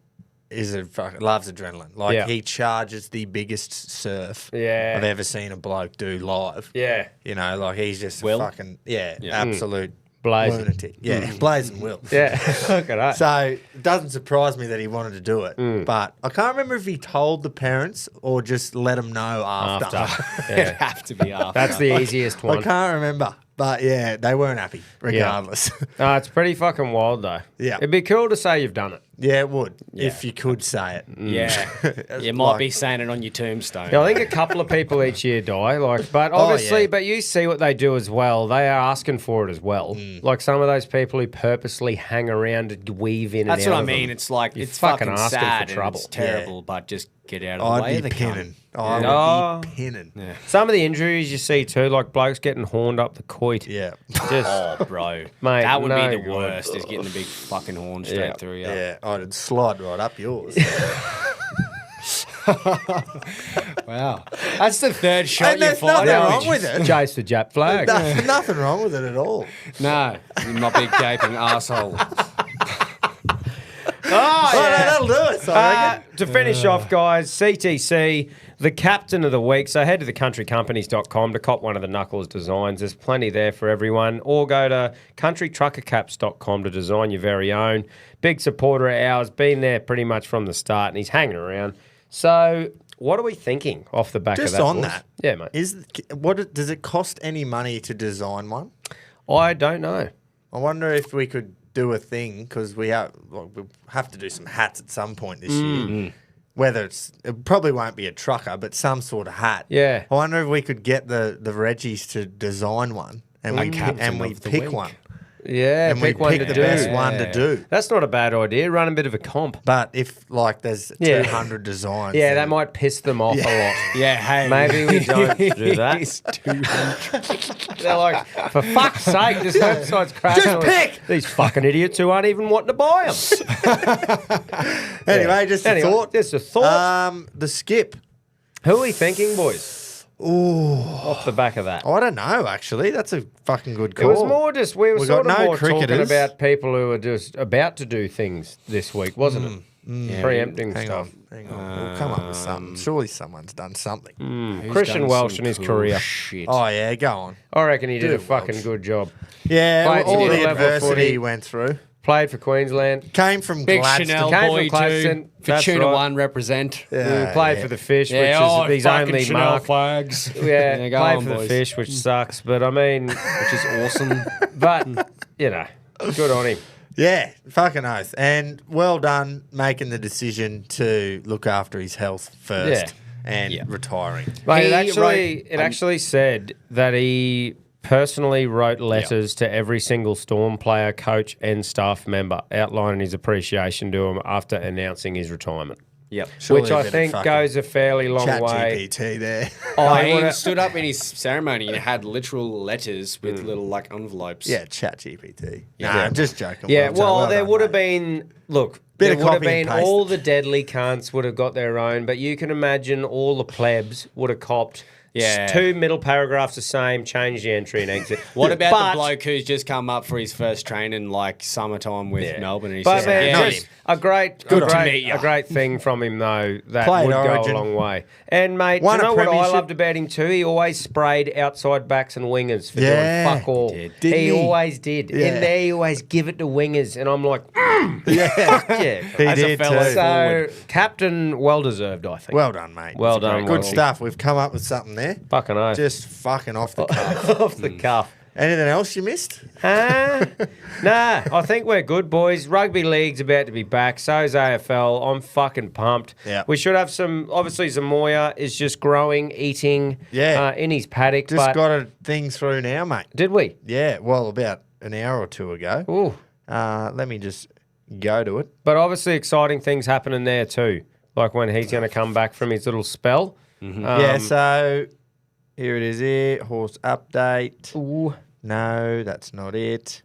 is loves adrenaline. Like Yeah. he charges the biggest surf Yeah. I've ever seen a bloke do live. Yeah. You know, like he's just Will? a fucking absolute Blazing. lunatic. Yeah, blazing will. Yeah, look at that. So it doesn't surprise me that he wanted to do it. But I can't remember if he told the parents or just let them know after. After. It'd Yeah. have to be after. That's the easiest I one. can't remember. But yeah, they weren't happy regardless. No, it's pretty fucking wild, though. Yeah. It'd be cool to say you've done it. Yeah, it would if you could say it. Yeah. You might be saying it on your tombstone. Yeah, I think a couple of people each year die, but obviously, yeah. but you see what they do as well. They are asking for it as well. Like some of those people who purposely hang around and weave in That's and out what I of mean. them. It's like You're it's fucking fucking asking for sad trouble. and it's terrible, but just get out of the way I'd of be the pinning. cunt. I Oh. would be pinning. Yeah. Some of the injuries you see too, like blokes getting horned up the coit. Just, Oh, bro. Mate, that would no be the good. worst, is getting the big fucking horn straight Yeah. through you. Yeah, I'd slide right up yours. Wow. That's the third shot And you're there's nothing firing. wrong with it. chase the Jap flag. Nothing wrong with it at all. No, you my big gaping asshole. Oh, Oh, no, that'll do it, I reckon. To finish off, guys, CTC, the captain of the week. So head to thecountrycompanies.com to cop one of the Knuckles designs. There's plenty there for everyone. Or go to countrytruckercaps.com to design your very own. Big supporter of ours, been there pretty much from the start, and he's hanging around. So what are we thinking off the back Just of that? on boys? that, Yeah, mate. does it cost any money to design one? I don't know. I wonder if we could do a thing because we'll have to do some hats at some point this year. Whether it probably won't be a trucker, but some sort of hat. Yeah. I wonder if we could get the Reggies to design one and we captain of the pick week. one. Yeah, And we pick one pick to the do. best one to do. That's not a bad idea. Run a bit of a comp. But if there's Yeah. 200 designs, Yeah, then- that might piss them off a lot. Yeah, hey. Maybe we don't do that. It's 200. They're like, for fuck's sake, this website's crashing. Just pick! These fucking idiots who aren't even wanting to buy them. Anyway, just a thought. Just a thought. The skip. Who are we thinking, boys? Ooh, Off the back of that. I don't know. Actually, that's a fucking good It call. was more just, we were We sort got of no more talking cricketers. about people who are just about to do things this week, wasn't it? Yeah. Preempting Hang stuff. on, hang on. We'll come up with something. Surely someone's done something. Who's Christian done Welsh some in his cool career. Shit. Oh yeah, go on. I reckon he did Do a fucking Welsh. good job. Yeah, Played all for the level adversity footy. he went through. Played for Queensland. Came from Big Gladstone. Chanel Came from boy Gladstone. too. For That's Tuna right. One represent. Yeah, Played yeah. for the Fish, Yeah, which is his fucking only Chanel mark. flags. Yeah, go played on, for the boys. Fish, which sucks. But I mean, Which is awesome. but you know, good on him. Yeah, fucking oath. And well done making the decision to look after his health first and retiring. Mate, He it actually said that he personally wrote letters to every single Storm player, coach, and staff member outlining his appreciation to him after announcing his retirement. Yep. Which I think goes a fairly long way. GPT there. He stood up in his ceremony and had literal letters with little like envelopes. Yeah, chat GPT. Nah, I'm just joking. Yeah, well there would have been, look, Bit there of would have copy and been paste. all the deadly cunts would have got their own, but you can imagine all the plebs would have copped. Yeah. 2 middle paragraphs the same, change the entry and exit. What about the bloke who's just come up for his first training like summertime with Melbourne? And he's But just man, like, just a great thing from him though that Played would Origin. go a long way. And mate, Won you a know what I premiership. loved about him too? He always sprayed outside backs and wingers for Yeah, doing fuck all. he did. Didn't He he? always did. Yeah. And there he always give it to wingers, and I'm like, Yeah, fuck yeah. he As a did fellow too. So captain, well deserved, I think. Well done, mate. Well done, Good Walshy. stuff. We've come up with something there. Fucking oath. Just fucking off the cuff. Off the cuff. Anything else you missed? Nah, I think we're good, boys. Rugby league's about to be back. So's AFL. I'm fucking pumped. Yeah. We should have some. Obviously, Zamoya is just growing, eating in his paddock. Just but got a thing through now, mate. did we? Yeah, well, about an hour or two ago. Ooh. Let me just go to it. But obviously, exciting things happening there too. Like when he's going to come back from his little spell. Yeah, so here it is here. Horse update. Ooh. No, that's not it.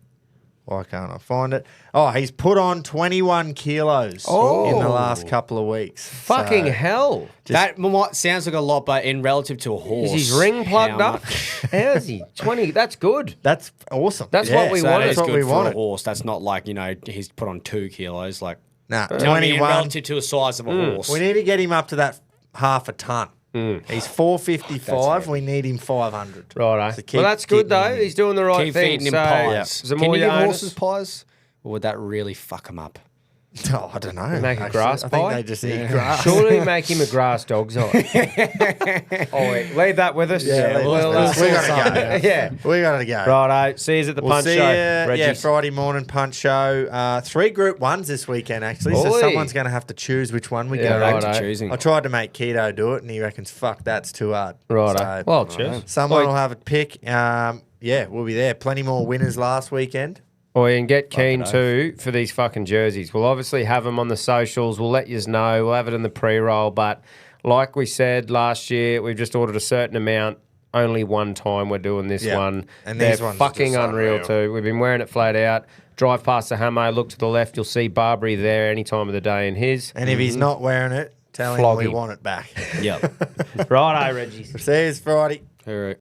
Why can't I find it? Oh, he's put on 21 kilos in the last couple of weeks. Fucking So, hell. that sounds like a lot, but in relative to a horse. Is his ring plugged how up? much- How's he? 20. That's good. That's awesome. That's Yeah, what we So wanted. that is That's what good we for wanted. a horse. That's not like, he's put on 2 kilos. Like, Nah, you know what I mean? In 21. relative to the size of a horse. We need to get him up to that half a ton. He's 455. We need him 500. Righto. So keep Well, that's good getting though. him in. He's doing the right Keep thing. feeding him So, pies. Zamoya Can you give owners- horses pies? Or would that really fuck them up? Oh, I don't know. Make a grass I think pie? they just eat grass. Surely make him a grass dog's eye. Oh, wait, leave that with us. Yeah, We'll, we gotta go. yeah. We gotta go. Righto. See you at the We'll punch see show. you, Reggies. Friday morning punch show. 3 Group 1s this weekend, actually. So Oi. someone's going to have to choose which one we Yeah, go. Back righto. to choosing. I tried to make Keto do it, and he reckons, fuck, that's too hard. Righto. So Well, cheers. someone Oi. will have a pick. Yeah, we'll be there. Plenty more winners last weekend. Oi, and get keen too for these fucking jerseys. We'll obviously have them on the socials. We'll let you know. We'll have it in the pre-roll. But like we said last year, we've just ordered a certain amount. Only one time we're doing this Yeah. one. And they're these ones are fucking just unreal unreal. too. We've been wearing it flat out. Drive past the Hamo, look to the left. You'll see Barbary there any time of the day in his. And if he's not wearing it, tell Flog him we him. want it back. Yep. Righto, Reggies. See you Friday. All right.